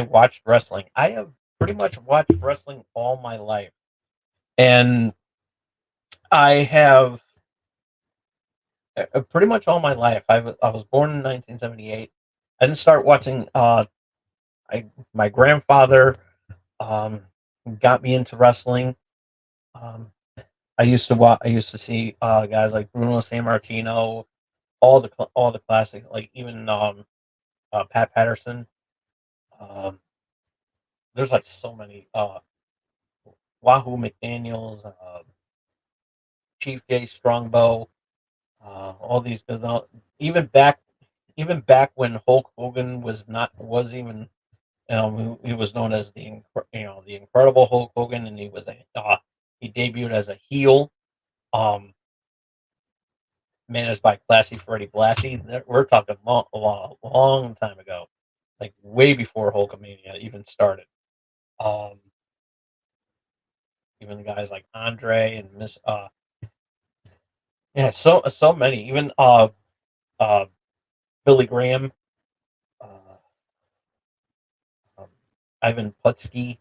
[SPEAKER 1] watched wrestling? I have pretty much watched wrestling all my life, and I have pretty much all my life. I was born in 1978. I didn't start watching. My grandfather um, got me into wrestling. Um, I used to see guys like Bruno Sammartino, all the classics, like even Pat Patterson. Um, there's like so many. Wahoo McDaniel's, Chief Jay Strongbow, all these. Even back even back when Hulk Hogan was even he was known as the Incredible Hulk Hogan, and he debuted as a heel, um, managed by Classy Freddie Blassie. We're talking long time ago, like way before Hulkamania even started. Um, even guys like Andre and Miss yeah, so many. Even uh Billy Graham, uh, um, Ivan Putski.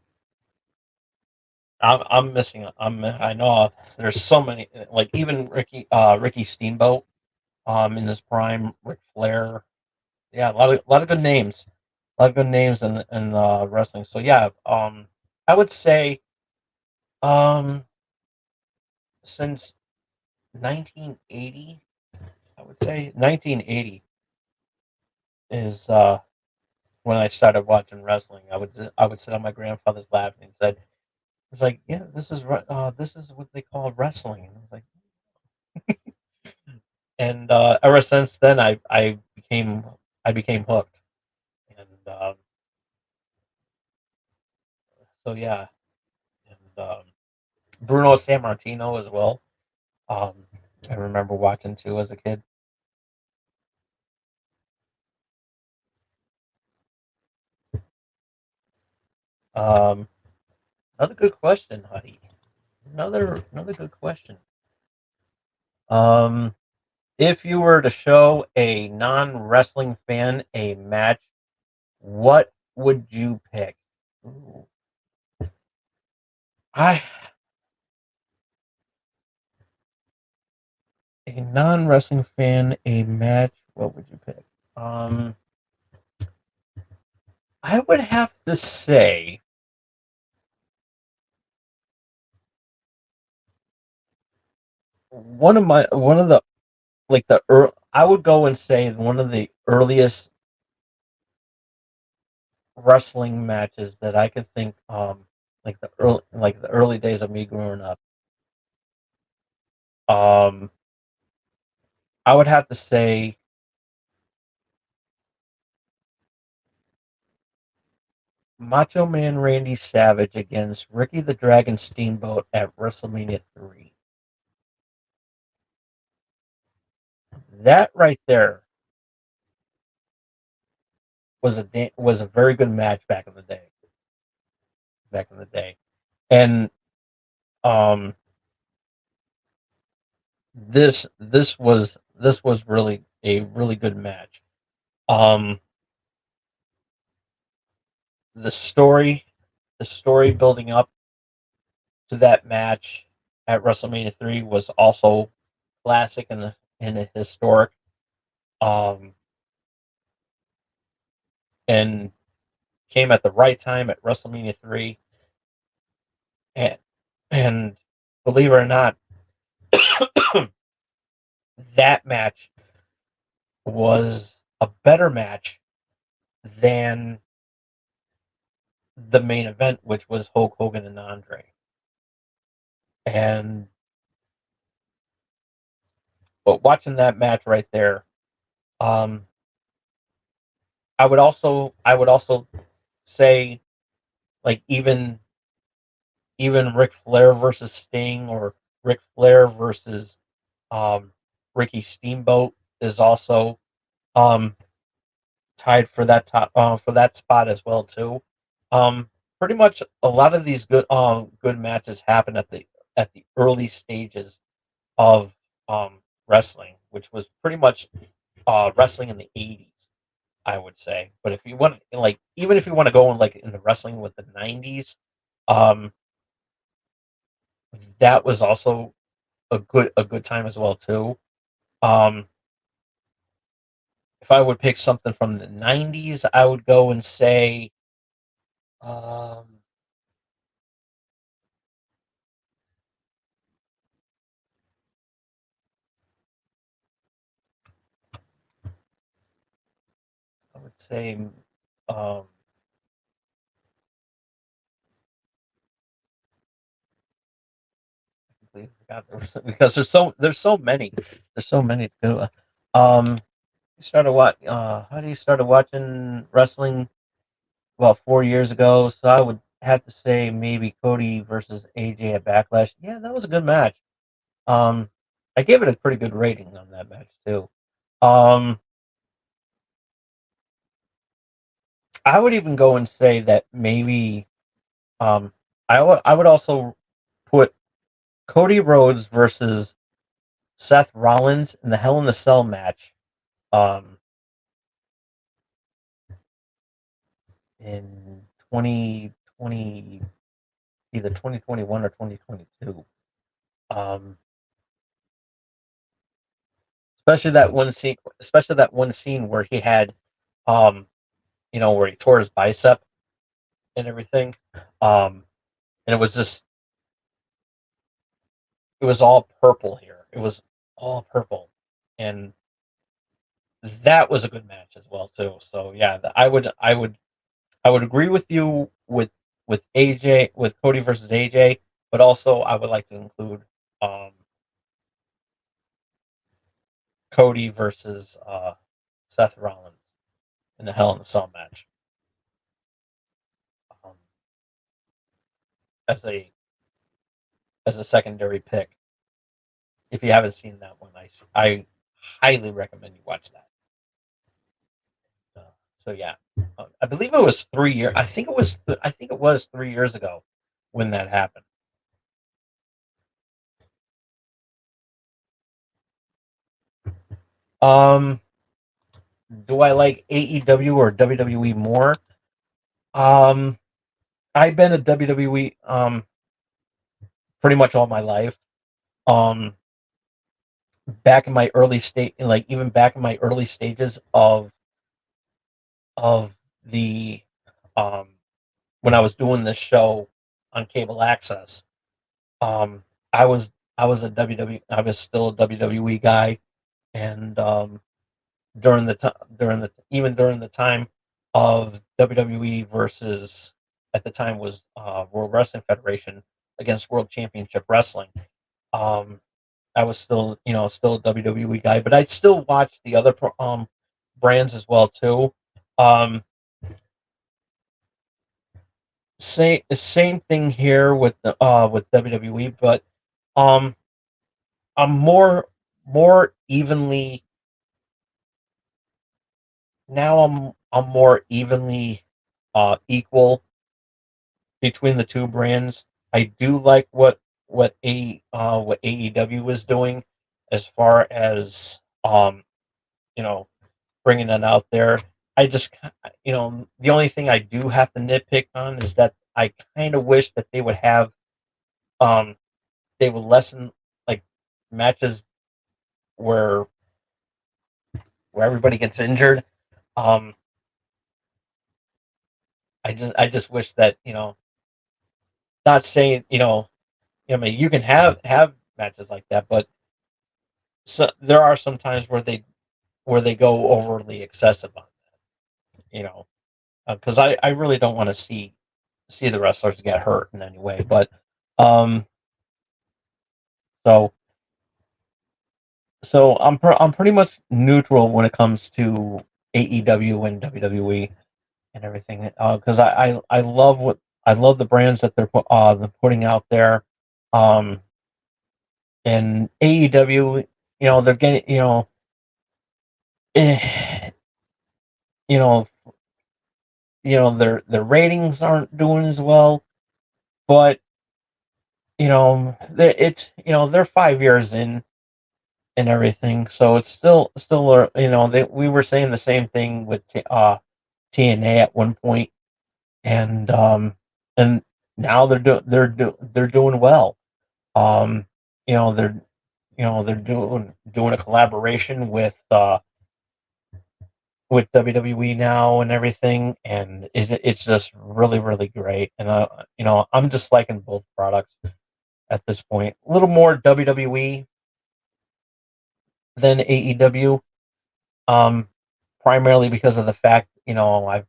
[SPEAKER 1] I'm missing. I know there's so many. Like even Ricky Steamboat. In his prime, Ric Flair. Yeah, a lot of good names. A lot of good names in wrestling. So yeah, I would say um since 1980, I would say 1980 is when I started watching wrestling. I would sit on my grandfather's lap and he said, "It's like, yeah, this is what they call wrestling." And I was like, and ever since then, I became hooked. And so yeah, and Bruno Sammartino as well. Um, I remember watching too as a kid. Um, Another good question, Huddy. Another good question. Um, if you were to show a non-wrestling fan a match, what would you pick? Ooh. I A non-wrestling fan a match. What would you pick? Um, I would have to say one of the like the I would go and say one of the earliest wrestling matches that I could think like the early days of me growing up. Um, I would have to say Macho Man Randy Savage against Ricky the Dragon Steamboat at WrestleMania 3. That right there was a very good match back in the day. Back in the day, and um, this was really a really good match. Um, the story the story building up to that match at WrestleMania 3 was also classic and historic. Um, and came at the right time at WrestleMania 3. And, and believe it or not, that match was a better match than the main event, which was Hulk Hogan and Andre. And but watching that match right there, um, I would also say like even Ric Flair versus Sting or Ric Flair versus um, Ricky Steamboat is also um, tied for that for that spot as well too. Um, Pretty much a lot of these good matches happen at the early stages of wrestling, which was pretty much wrestling in the 80s, I would say. But if you want like even if you want to go in like in the wrestling with the 90s, um, that was also a good time as well too. Um, if I would pick something from the 90s, I would go and say um, I would say because there's so many to go. Um, you started what? How do you started watching wrestling about 4 years ago? So I would have to say maybe Cody versus AJ at Backlash. Yeah, that was a good match. Um, I gave it a pretty good rating on that match too. Um, I would even go and say that maybe um, I would also put Cody Rhodes versus Seth Rollins in the Hell in a Cell match um, in 2020, either 2021 or 2022. Um, especially that one scene where he had, um, where he tore his bicep and everything. Um, and it was all purple here. It was all purple. And that was a good match as well too. So yeah, I would agree with you with AJ with Cody versus AJ, but also I would like to include um, Cody versus Seth Rollins in the Hell in a Cell match um, as a secondary pick. If you haven't seen that one, I highly recommend you watch that. Uh, so yeah, I believe it was 3 years. I think it was. I think it was 3 years ago when that happened. Um, do I like AEW or WWE more? Um, I've been a WWE pretty much all my life. Um, back in my early state, like even back in my early stages of the um when I was doing this show on cable access, um, I was I was a WWE. I was still a WWE guy, and during the time of WWE versus at the time was World Wrestling Federation against World Championship Wrestling. Um, I was still still a WWE guy, but I'd still watch the other brands as well too. Um, same thing here with WWE, but um, I'm more evenly now. I'm more evenly equal between the two brands. I do like what AEW is doing as far as you know bringing it out there. I just the only thing I do have to nitpick on is that I kind of wish that um they would lessen like matches where everybody gets injured. Um, I just wish that not saying I mean you can have matches like that, but there are some times where they go overly excessive on you know because I really don't want to see the wrestlers get hurt in any way, but um so I'm pretty much neutral when it comes to AEW and WWE and everything because I love the brands that they're putting out there. Um, and AEW, they're getting, eh, you know, their ratings aren't doing as well, but they're 5 years in and everything, so it's still we were saying the same thing with TNA at one point, and now they're doing well. Um, you know, they're they're doing a collaboration with WWE now and everything, and it's just really great. And I'm just liking both products at this point. A little more WWE than AEW, um, primarily because of the fact I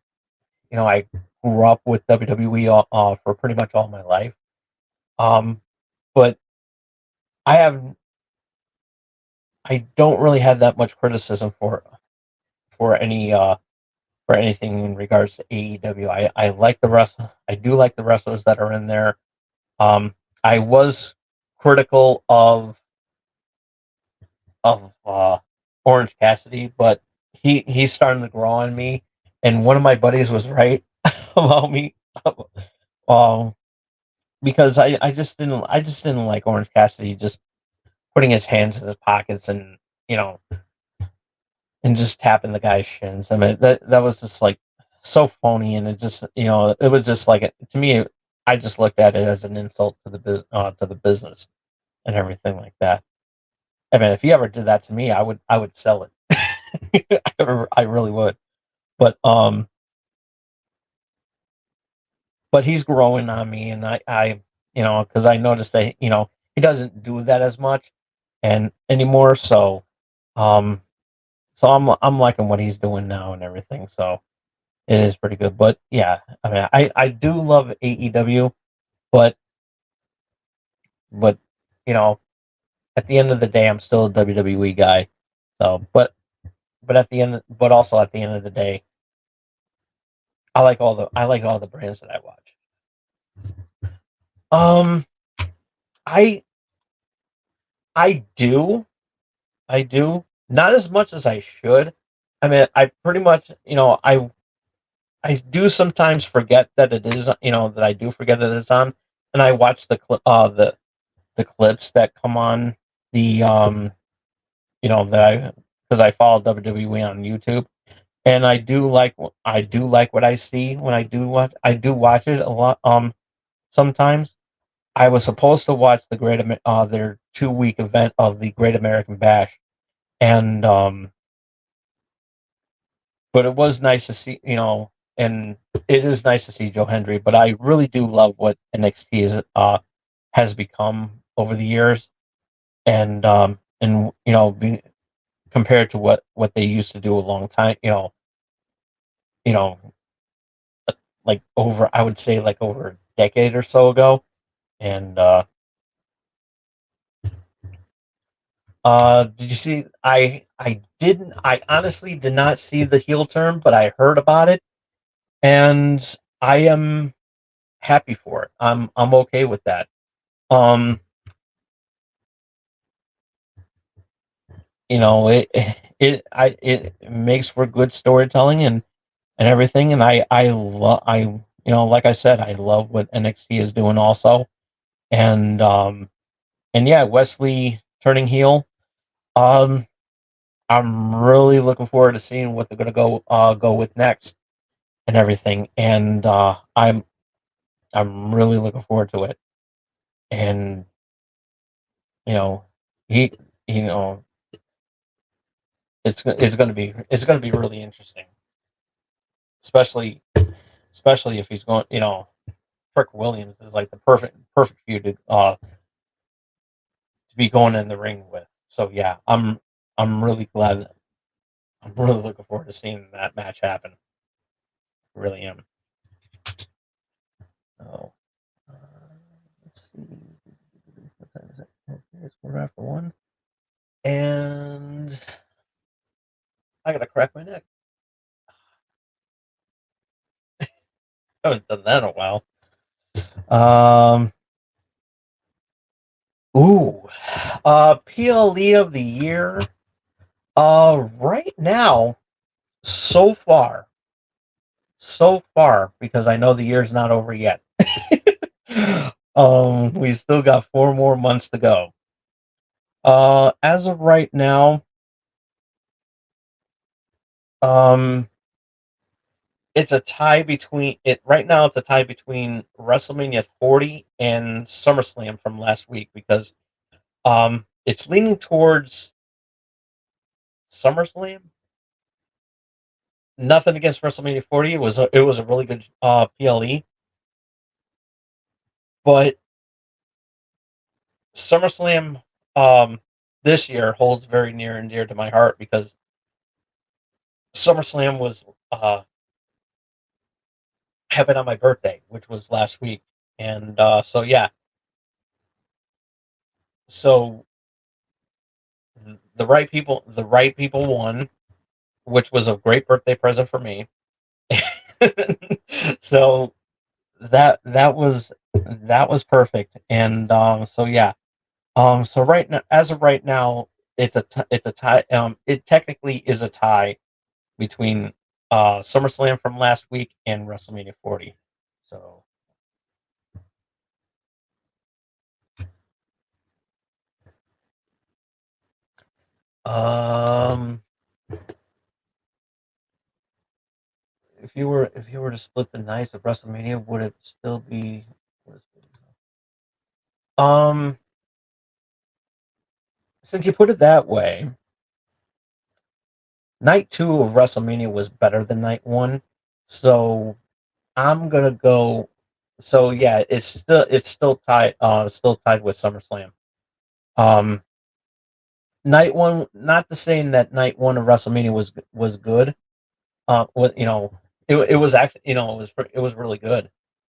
[SPEAKER 1] grew up with WWE for pretty much all my life. Um, but I have I don't really have that much criticism for any for anything in regards to AEW. I like the rest. I do like the wrestlers that are in there. Um, I was critical of Orange Cassidy, but he's starting to grow on me. And one of my buddies was right about me, um, because I just didn't like Orange Cassidy just putting his hands in his pockets you know and just tapping the guy's shins. I mean, that was just like so phony, and it just it was just like to me. I just looked at it as an insult to the business and everything like that. I mean, if he ever did that to me, I would sell it. I really would. But he's growing on me, and I because I noticed that he doesn't do that as much and anymore. Um, so I'm liking what he's doing now and everything. So it is pretty good. But yeah, I mean, I do love AEW, but but you know, at the end of the day, I'm still a WWE guy. So, but also at the end of the day, I like all the brands that I watch. Um, I I do. I do. Not as much as I should. I mean, I pretty much, I do sometimes forget that it is, that I do forget that it's on, and I watch the clips that come on the that because I follow WWE on YouTube, and I do like what I see when I do watch it a lot. Sometimes I was supposed to watch their 2 week event of the Great American Bash, and but it was nice to see, and it is nice to see Joe Hendry. But I really do love what NXT has become over the years, and compared to what they used to do a long time, you know, like over I would say like over a decade or so ago. And did you see? I honestly did not see the heel turn, but I heard about it, and I am happy for it. I'm okay with that. Um, it makes for good storytelling and everything, and like I said, I love what NXT is doing also, and yeah, Wesley turning heel. Um, I'm really looking forward to seeing what they're gonna go with next and everything, and I'm really looking forward to it. And you know, he you know it's gonna be really interesting, especially if he's going. Trick Williams is like the perfect feud to be going in the ring with. So yeah, I'm really glad. I'm really looking forward to seeing that match happen. Really am. Oh, uh, let's see. What time is it? Okay, it's 1:45, and I gotta crack my neck. I haven't done that in a while. Um. Ooh. PLE of the year. Right now, so far, because I know the year's not over yet. We still got 4 more months to go. As of right now, um, it's a tie between it. Right now, it's a tie between WrestleMania 40 and SummerSlam from last week because it's leaning towards SummerSlam. Nothing against WrestleMania 40. It was a really good PLE, but SummerSlam this year holds very near and dear to my heart because SummerSlam was happened on my birthday, which was last week, and so yeah, so the right people won, which was a great birthday present for me. So that was perfect, and so yeah, so right now, as of right now, it's a tie. It technically is a tie between SummerSlam from last week and WrestleMania 40. So um, if you were to split the nights of WrestleMania, would it still be? Um, since you put it that way, night two of WrestleMania was better than night one, so I'm gonna go. So yeah, it's still tied. Still tied with SummerSlam. Um, night one. Not to saying that night one of WrestleMania was good. What it was actually it was really good,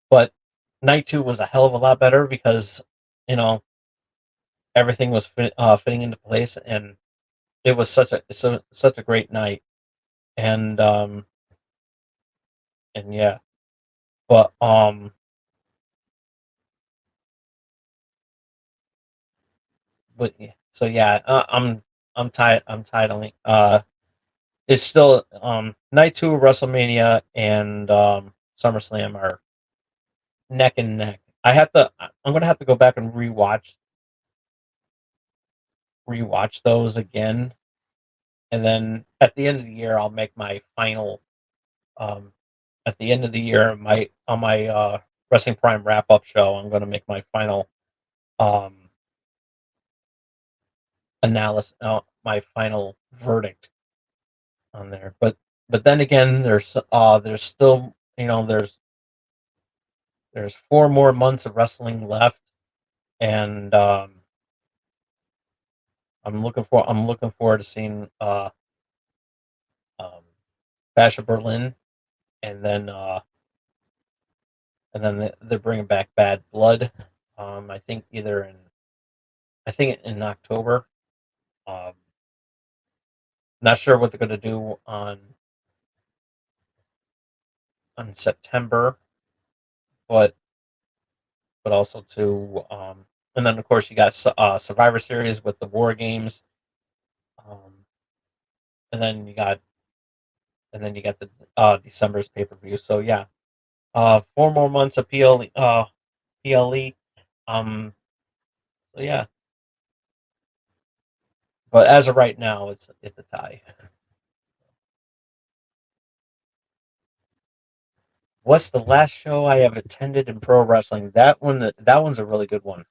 [SPEAKER 1] but night two was a hell of a lot better because you know everything was fitting into place, and it was such a great night, and yeah, but but yeah. So yeah, I'm titling. It's still night two of WrestleMania and SummerSlam are neck and neck. I'm gonna have to go back and rewatch those again, and then at the end of the year I'll make my final. Um, at the end of the year, my on my Wrestling Prime wrap up show, I'm gonna make my final um analysis, my final verdict on there. But then again, there's still there's 4 more months of wrestling left, and I'm looking forward to seeing um, Bash of Berlin, and then they're bringing back Bad Blood. I think in October. Um, Not sure what they're going to do on September, but also to and then of course you got Survivor Series with the War Games, um, and then you got the December's pay per view. So yeah, 4 more months of PLE. Um, so yeah, but as of right now, it's a tie. What's the last show I have attended in pro wrestling? That one's a really good one.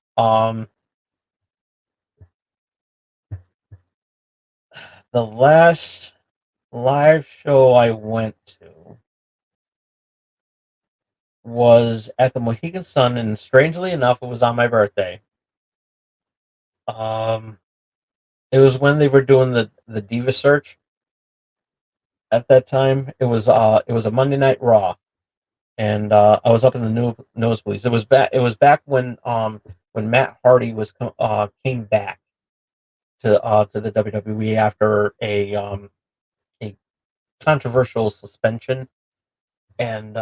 [SPEAKER 1] The last live show I went to was at the Mohegan Sun, and strangely enough, it was on my birthday. Um, it was when they were doing the Diva Search at that time. It was a Monday Night Raw, and I was up in the new nosebleeds. It was back when Matt Hardy came back to the WWE after a controversial suspension, and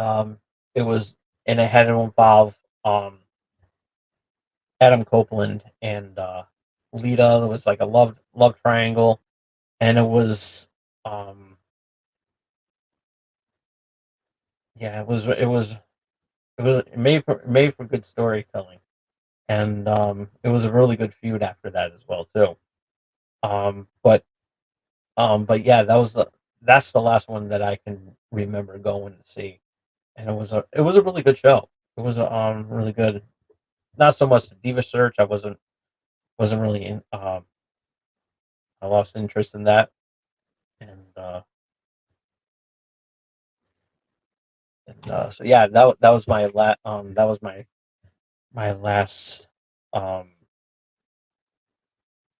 [SPEAKER 1] it was and it had to involve Adam Copeland and Lita. There was like a love triangle, and um yeah, it made for good storytelling, and it was a really good feud after that as well too. But yeah, that's the last one that I can remember going to see, and it was a really good show. It was really good. Not so much the Diva Search. I wasn't really in. I lost interest in that, and so yeah, that was my um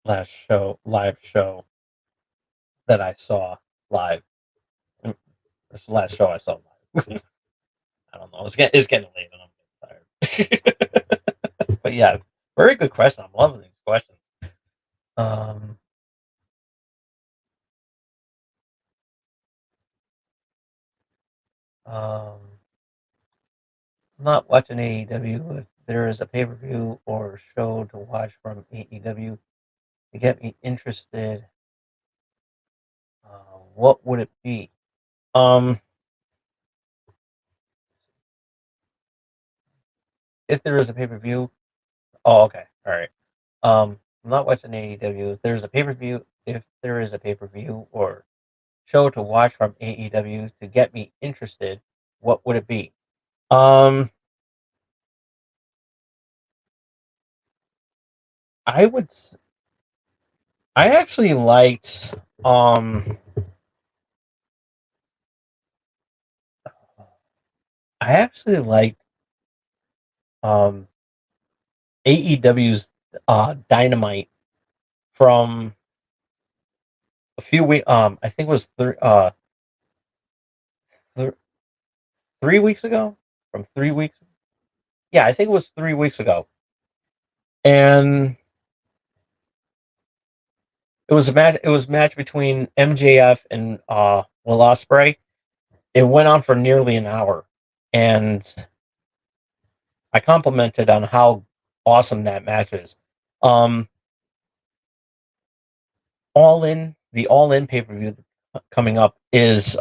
[SPEAKER 1] live show that I saw live. Mm, It's the last show I saw live. I don't know. It's getting late and I'm getting tired. But yeah, very good question. I'm loving these questions. Um, um, I'm not watching AEW. If there is a pay per view or show to watch from AEW to get me interested, what would it be? Um, if there is a pay per view, oh okay, all right. I'm not watching AEW. If there is a pay per view or show to watch from AEW to get me interested, what would it be? Um, I would. I actually liked. I actually liked um AEW's Dynamite from a few weeks. I think it was th- 3 weeks ago. From 3 weeks. Yeah, I think it was 3 weeks ago, and it was a match. It was a match between MJF and Will Ospreay. It went on for nearly an hour, and I complimented on how awesome that match is. Um, the All In pay-per-view coming up is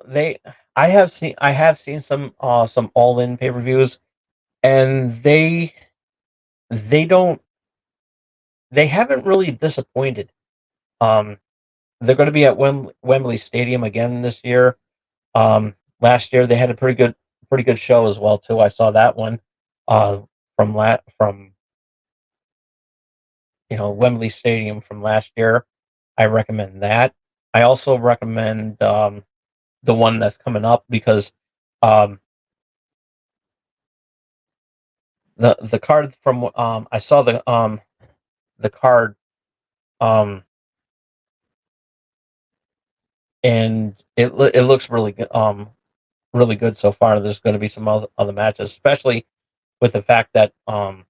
[SPEAKER 1] they I have seen some All In pay-per-views, and they don't they haven't really disappointed. Um they're going to be at Wembley Stadium again this year. Last year they had a pretty good show as well too. I saw that one from Wembley Stadium from last year. I recommend that. I also recommend the one that's coming up because um, the card from I saw the card um, and it looks really good so far. There's going to be some other matches, especially with the fact that um,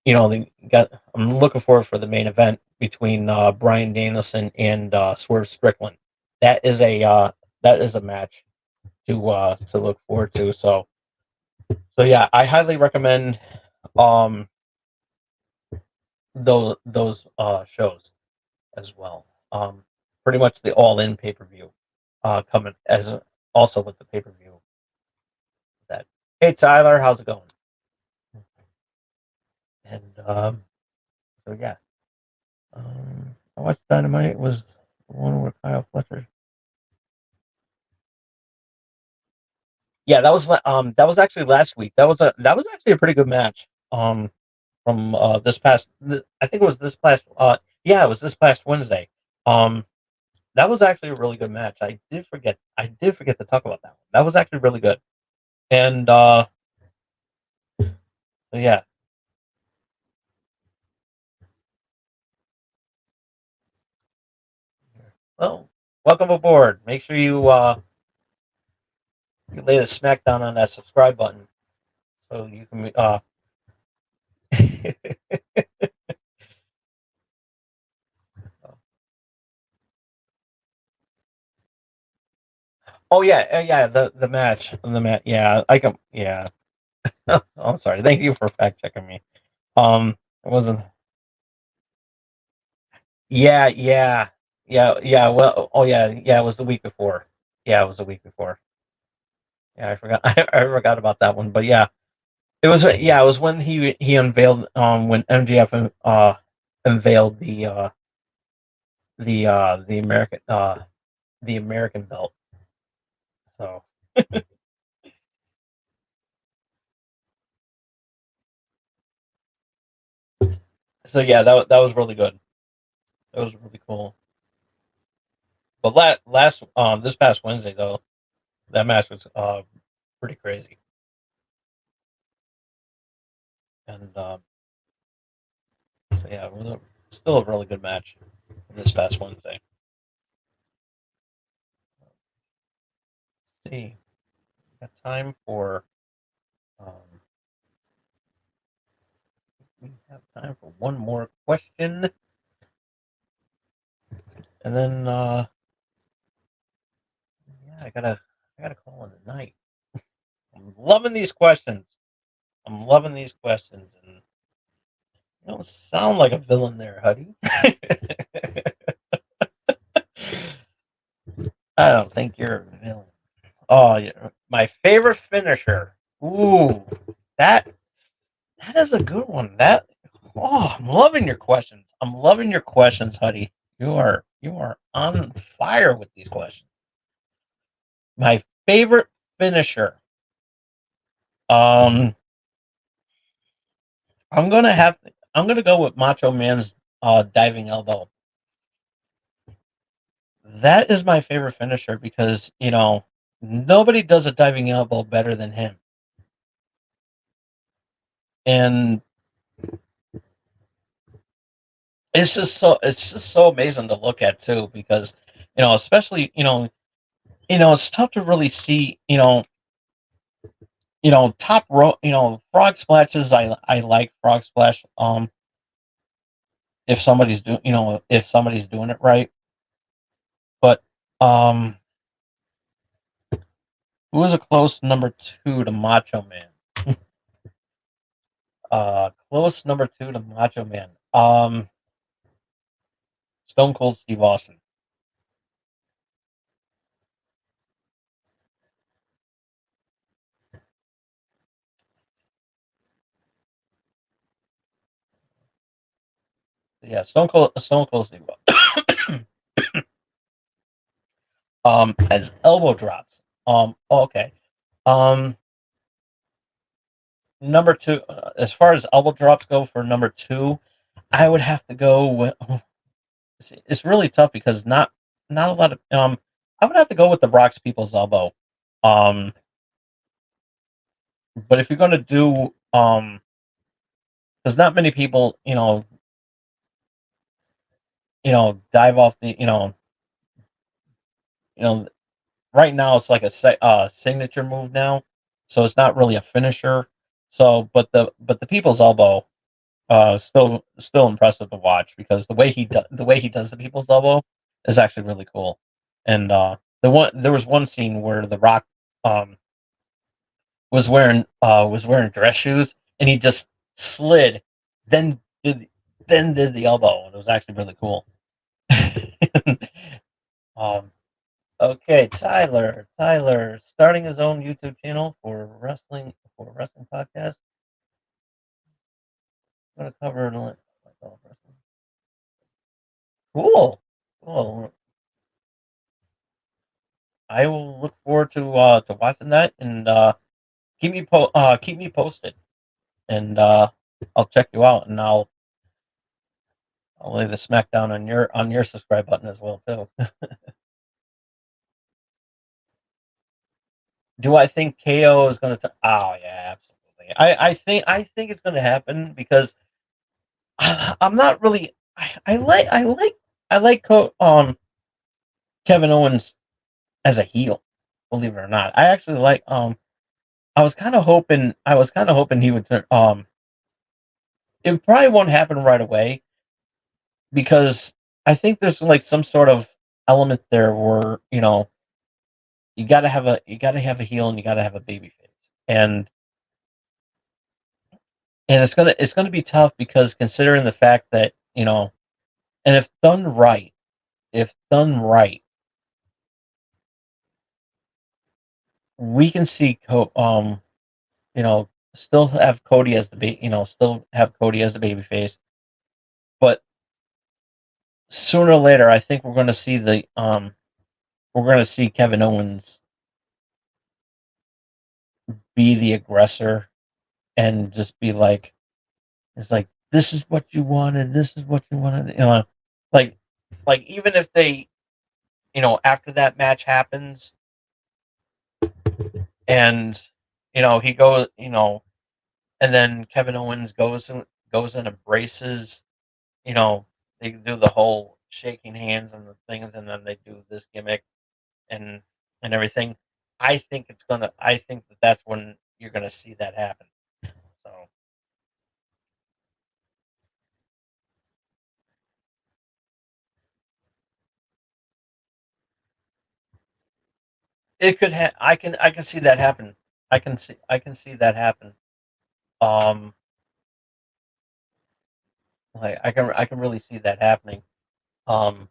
[SPEAKER 1] they got. I'm looking forward for the main event between Bryan Danielson and Swerve Strickland. That is a match to look forward to. So yeah, I highly recommend um those shows as well. Pretty much the All In pay per view coming also with the pay per view. That Hey Tyler, how's it going? And so yeah, I watched Dynamite was the one with Kyle Fletcher. Yeah, that was actually last week. That was actually a pretty good match. From I think it was this past yeah, it was this past Wednesday. Um, that was actually a really good match. I did forget to talk about that one. That was actually really good. And so yeah. Well, welcome aboard. Make sure you lay the smack down on that subscribe button so you can Oh yeah, yeah, the match. Yeah, I can. Yeah, I'm sorry. Thank you for fact checking me. It wasn't. Yeah, yeah, yeah. Well, oh yeah, yeah. It was the week before. Yeah, it was the week before. Yeah, I forgot. I forgot about that one. But yeah, it was. Yeah, it was when he unveiled. When MGF unveiled the American belt. So so yeah, that was really good. That was really cool. But last this past Wednesday though, that match was pretty crazy, and so yeah, still a really good match this past Wednesday. Let's see, got time for um, we have time for one more question, and then yeah, I gotta call it a night. I'm loving these questions. I'm loving these questions, and you don't sound like a villain there, Huddy. I don't think you're a villain. Oh, yeah. My favorite finisher. Ooh, that that is a good one. I'm loving your questions. I'm loving your questions, Huddy. You are on fire with these questions. My favorite finisher. Um, I'm gonna go with Macho Man's diving elbow. That is my favorite finisher because nobody does a diving elbow better than him, and it's just so amazing to look at too because especially it's tough to really see top row frog splashes. I like frog splash if somebody's doing if somebody's doing it right, but um who is a close number two to Macho Man? Close number two to Macho Man. Um, Stone Cold Steve Austin. Yeah, Stone Cold Steve. As elbow drops. Okay. Um, number two. As far as elbow drops go for number two, I would have to go with. It's really tough because not a lot of. I would have to go with the Brock's People's Elbow. Um, but if you're going to do there's not many people dive off the you know right now it's like a signature move now, so it's not really a finisher. So, but the People's Elbow still impressive to watch because the way he does the People's Elbow is actually really cool. And there was one scene where The Rock um was wearing dress shoes and he just slid, then did did the elbow, and it was actually really cool. um, okay, Tyler, starting his own YouTube channel for a wrestling podcast. I'm gonna cover it. Cool, cool. I will look forward to watching that and keep me posted, and I'll check you out, and I'll lay the smackdown on your subscribe button as well too. Do I think KO is going to? Oh yeah, absolutely. I think it's going to happen because I'm not really. I like Kevin Owens as a heel. Believe it or not, I actually like. I was kind of hoping he would turn. It probably won't happen right away because I think there's like some sort of element there where you got to have a heel and you got to have a baby face, and it's gonna be tough because considering the fact that and if done right, we can see still have Cody as still have Cody as the baby face, but sooner or later, I think we're gonna see Kevin Owens be the aggressor and just be like, it's like this is what you wanted, this is what you wanted, like even if they after that match happens and he goes and then Kevin Owens goes and embraces, they do the whole shaking hands and the things, and then they do this gimmick and everything. I think that that's when you're gonna see that happen. So it could I can see that happen. I can see that happen. Um, like I can really see that happening. Um,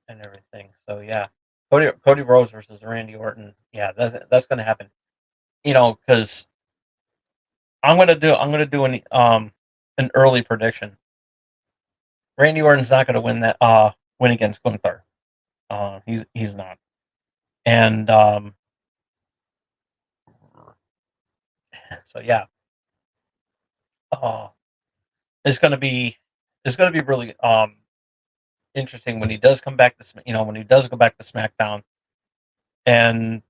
[SPEAKER 1] and everything. So yeah, Cody Rhodes versus Randy Orton. Yeah, that's gonna happen. Because I'm gonna do an early prediction. Randy Orton's not gonna win against Gunther. He's not. And so yeah, uh, it's gonna be it's gonna be really interesting when he does come back to when he does go back to SmackDown, and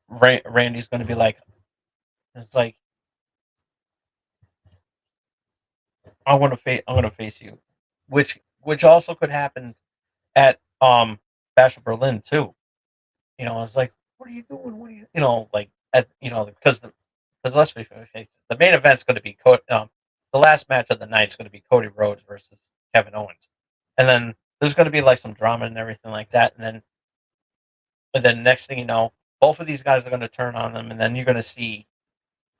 [SPEAKER 1] Randy's gonna be like, it's like I'm gonna face you, which also could happen at Bash of Berlin too. It's like, what are you doing? What are like because let's be face it, the main event's going to be the last match of the night is going to be Cody Rhodes versus Kevin Owens, and then there's going to be like some drama and everything like that, and then next thing you know, both of these guys are going to turn on them, and then you're going to see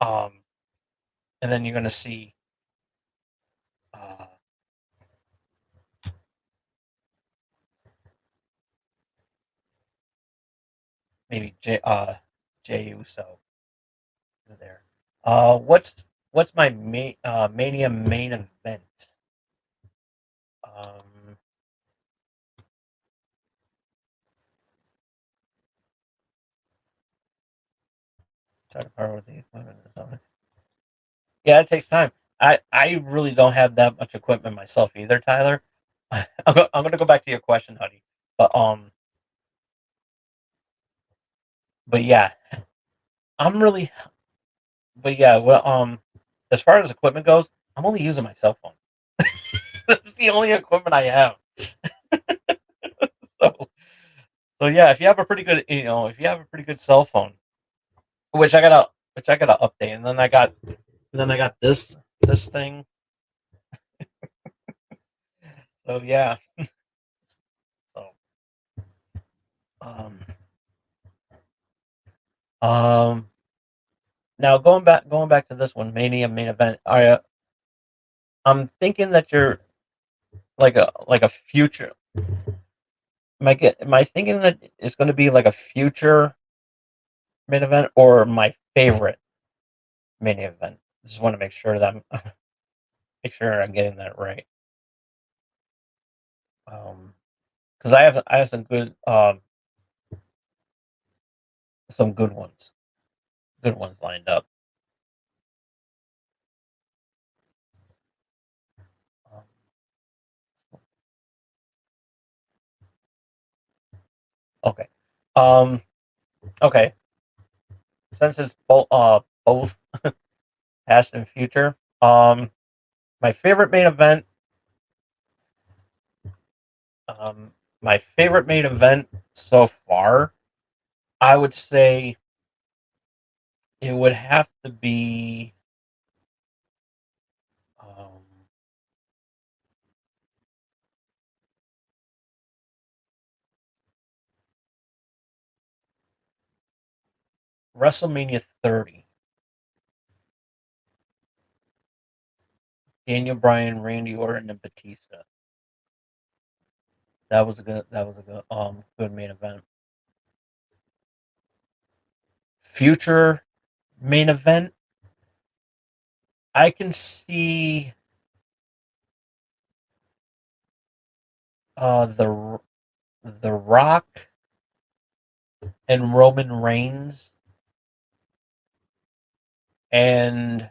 [SPEAKER 1] um and then you're going to see uh, maybe Jey Uso there. What's my Mania main event? Um, try to power with the equipment or something. Yeah, it takes time. I really don't have that much equipment myself either, Tyler. I'm gonna go back to your question, honey. But but yeah, I'm really but yeah, well as far as equipment goes, I'm only using my cell phone. That's the only equipment I have. So so yeah, if you have a pretty good if you have a pretty good cell phone, which I gotta update, and then I got this thing. So yeah. So um um now going back to this one, Mania main event. I'm thinking that you're like a future. Am I thinking that it's going to be like a future main event or my favorite main event? Just want to make sure that make sure I'm getting that right. Because I have some good ones lined up. Um, okay. Um. Okay. Since it's both past and future. My favorite main event. Um. My favorite main event so far, I would say it would have to be um, WrestleMania 30. Daniel Bryan, Randy Orton, and Batista. That was a good main event. Future main event, I can see the Rock and Roman Reigns, and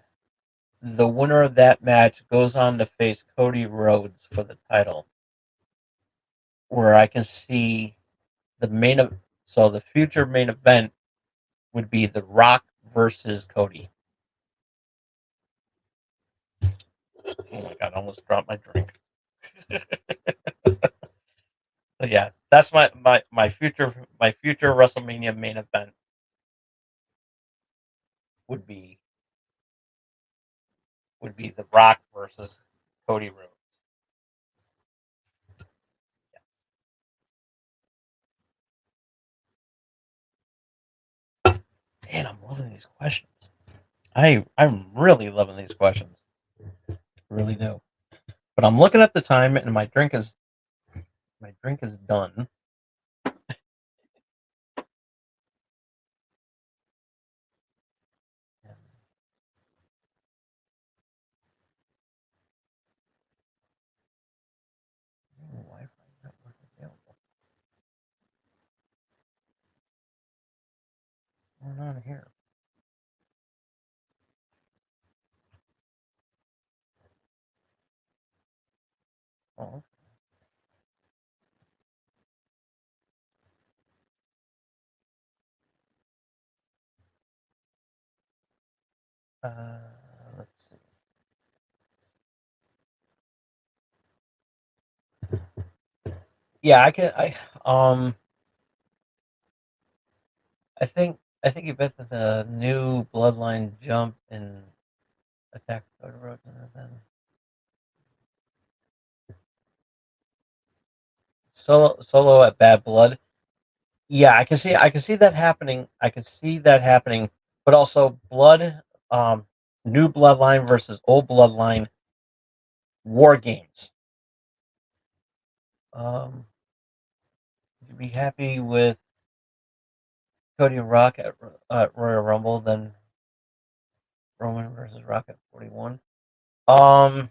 [SPEAKER 1] the winner of that match goes on to face Cody Rhodes for the title. Where I can see the so the future main event would be The Rock versus Cody. Oh my god, I almost dropped my drink. But yeah, that's my future WrestleMania main event would be The Rock versus Cody Rhodes. Man, I'm loving these questions. I'm really loving these questions. Really do. But I'm looking at the time and my drink is done. And, Wi-Fi network available. What's going on here? Oh, let's see. Yeah, I can. I think you bet that the new Bloodline jump and attack Cody Rhodes and then solo at Bad Blood. Yeah, I can see that happening. I can see that happening, but also Blood. New Bloodline versus Old Bloodline War Games. You'd be happy with Cody and Rock at Royal Rumble than Roman versus Rock at 41. Um,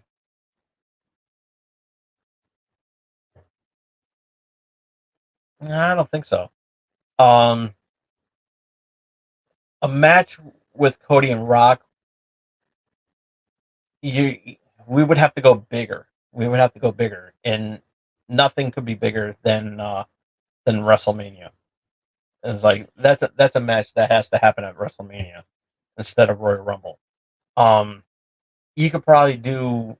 [SPEAKER 1] I don't think so. Um, a match with Cody and Rock, you we would have to go bigger. We would have to go bigger, and nothing could be bigger than WrestleMania. It's like that's a match that has to happen at WrestleMania instead of Royal Rumble. Um, you could probably do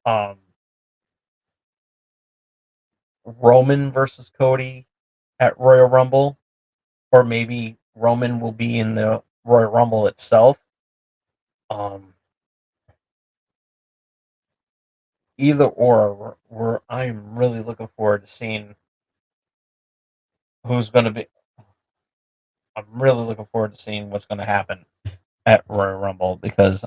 [SPEAKER 1] um Roman versus Cody at Royal Rumble, or maybe Roman will be in the Royal Rumble itself. Um, Either or, I'm really looking forward to seeing who's going to be. I'm really looking forward to seeing what's going to happen at Royal Rumble because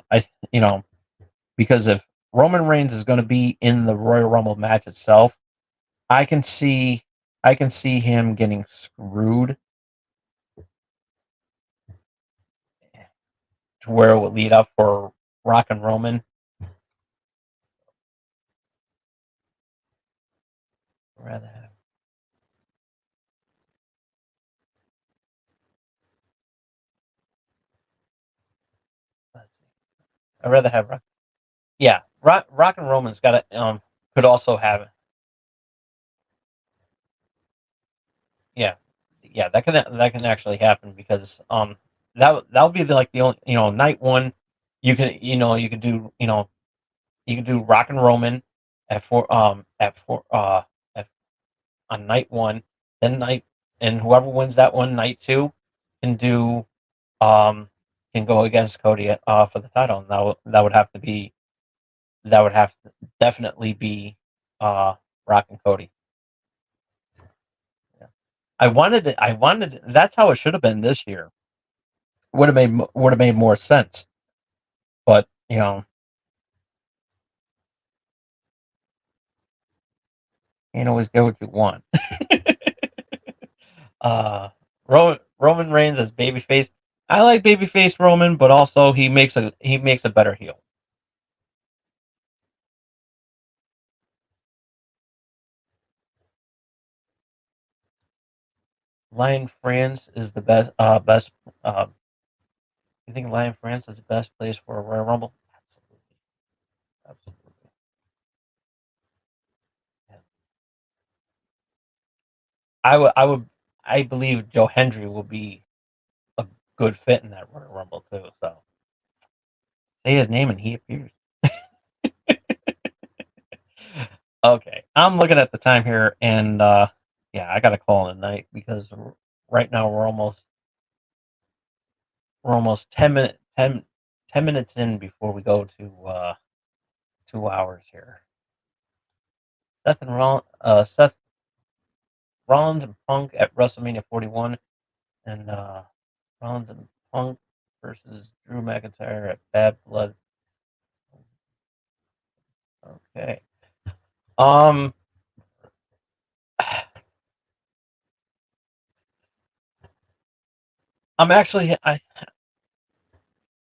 [SPEAKER 1] because if Roman Reigns is going to be in the Royal Rumble match itself, I can see I can see him getting screwed to where it would lead up for Rock and Roman. Rather have, let's see. I'd rather have Rock. Yeah, Rock and Roman's got to could also have. Yeah, yeah, that can actually happen because that would be like the only night one. You could do you could do Rock and Roman at four at, on night one, then night and whoever wins that one night two can do um can go against Cody for the title, and that would have to be that would have to definitely be Rock and Cody. Yeah. I wanted that's how it should have been this year. Would have made more sense. But can't always get what you want. Roman Reigns as babyface. I like babyface Roman, but also he makes a better heel. Lion France is the best. You think Lion France is the best place for a Royal Rumble? Absolutely, absolutely. Yeah. I believe Joe Hendry will be a good fit in that Royal Rumble too. So say his name and he appears. Okay, I'm looking at the time here, and yeah, I got to call it a night because right now we're almost 10 minutes in before we go to 2 hours here. Seth Rollins and Punk at WrestleMania 41, and Rollins and Punk versus Drew McIntyre at Bad Blood. Okay. Um, I'm actually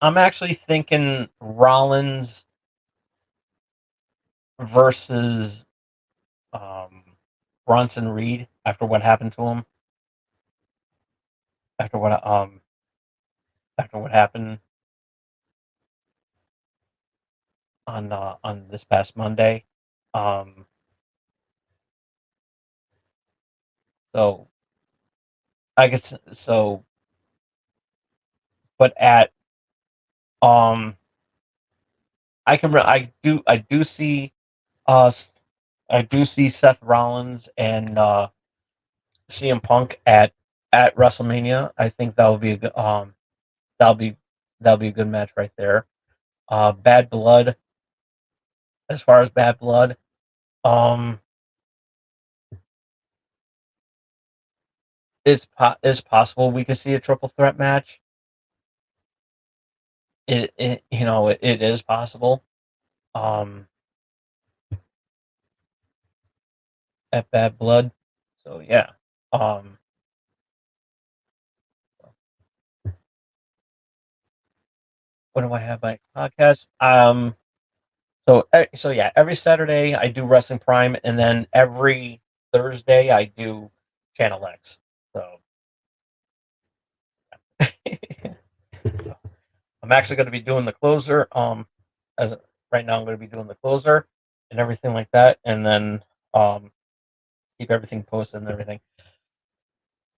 [SPEAKER 1] I'm actually thinking Rollins versus um, Bronson Reed after what after what happened on this past Monday. Um, so I guess so, but at um, I do see uh I do see Seth Rollins and CM Punk at WrestleMania. I think that will be a good that'll be that'll be a good match right there. Bad Blood. As far as Bad Blood, um, it's possible we could see a triple threat match. it is possible. Um, at Bad Blood. So yeah. Um, what do I have my podcast? So yeah, every Saturday I do Wrestling Prime, and then every Thursday I do Channel X. So I'm actually going to be doing the closer. As right now I'm going to be doing the closer and everything like that, and then um keep everything posted and everything.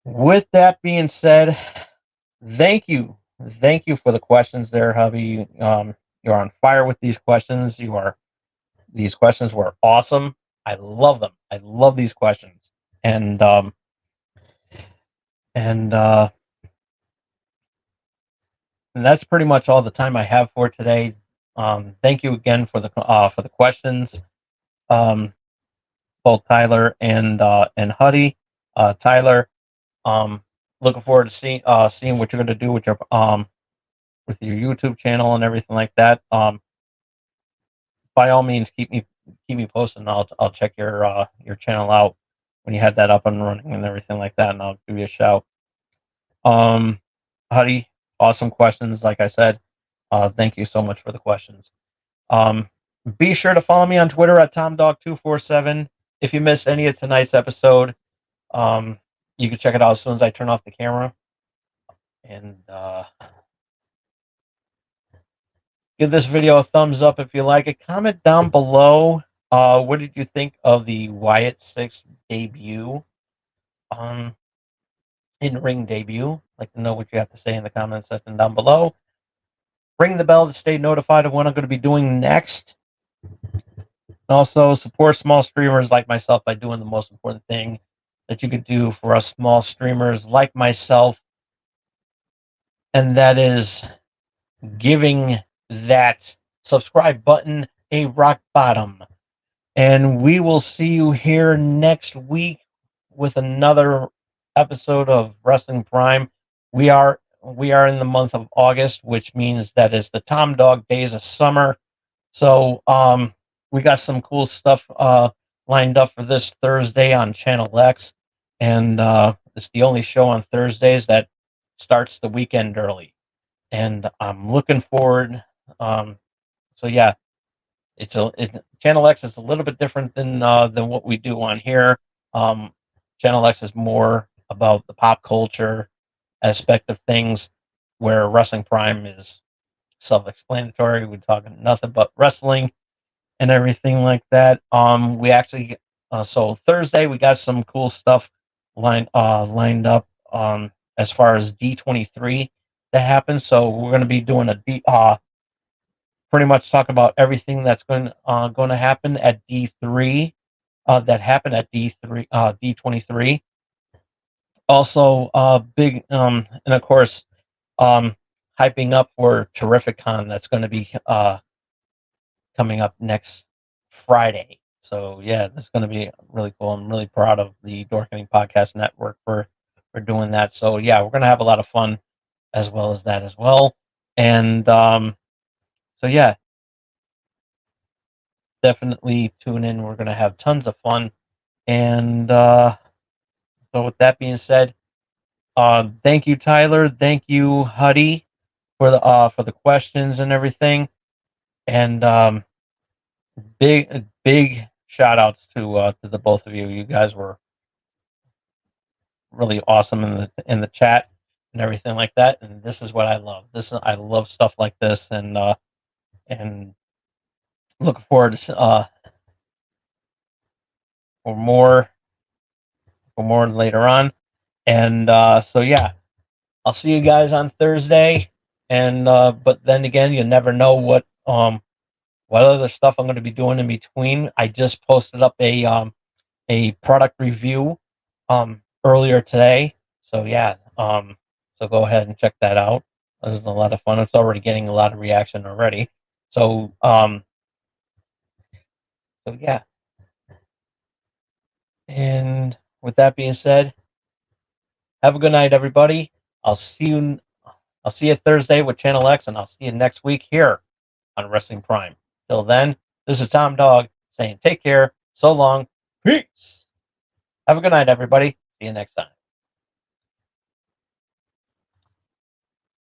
[SPEAKER 1] With that being said, thank you, thank you for the questions there, hubby. You're on fire with these questions. These questions were awesome. I love them. I love these questions. And and that's pretty much all the time I have for today. Thank you again for the questions, um, both Tyler and Huddy. Tyler, um, looking forward to seeing what you're going to do with your YouTube channel and everything like that. By all means, keep me posted. And I'll check your channel out when you have that up and running and everything like that, and I'll give you a shout. Um, Huddy, awesome questions. Like I said, thank you so much for the questions. Um, be sure to follow me on Twitter at TomDog247. If you missed any of tonight's episode, um, you can check it out as soon as I turn off the camera. And give this video a thumbs up if you like it. Comment down below. What did you think of the Wyatt 6 debut? Um, in ring debut. I'd like to know what you have to say in the comment section down below. Ring the bell to stay notified of what I'm going to be doing next. Also, support small streamers like myself by doing the most important thing that you could do for us small streamers like myself, and that is giving that subscribe button a rock bottom. And we will see you here next week with another episode of Wrestling Prime. We are in the month of August, which means that is the Tom Dog days of summer. So we got some cool stuff lined up for this Thursday on Channel X, and it's the only show on Thursdays that starts the weekend early, and I'm looking forward. Um, so yeah, Channel X is a little bit different than what we do on here. Um, Channel X is more about the pop culture aspect of things, where Wrestling Prime is self-explanatory. We're talking nothing but wrestling and everything like that. We actually so Thursday we got some cool stuff lined up as far as D23 that happens. So we're going to be doing pretty much talk about everything that's going to happen at D3 that happened at D23. Also, big and of course, um, hyping up for Terrific Con that's going to be coming up next Friday. So yeah, that's going to be really cool. I'm really proud of the Dorkening Podcast Network for doing that. So yeah, we're going to have a lot of fun as well as that as well. And so yeah, definitely tune in. We're going to have tons of fun. And so with that being said, thank you, Tyler. Thank you, Huddy, for the questions and everything. And big shout outs to the both of you. You guys were really awesome in the chat and everything like that. And this is what I love. I love stuff like this, and looking forward to for more later on. And so yeah, I'll see you guys on Thursday. And but then again, you never know what other stuff I'm going to be doing in between. I just posted up a product review earlier today. So yeah, so go ahead and check that out. It was a lot of fun. It's already getting a lot of reaction already. So so yeah. And with that being said, have a good night, everybody. I'll see you I'll see you Thursday with Channel X, and I'll see you next week here on Wrestling Prime. Till then, this is Tom Dog saying take care, so long, peace. Have a good night, everybody. See you next time.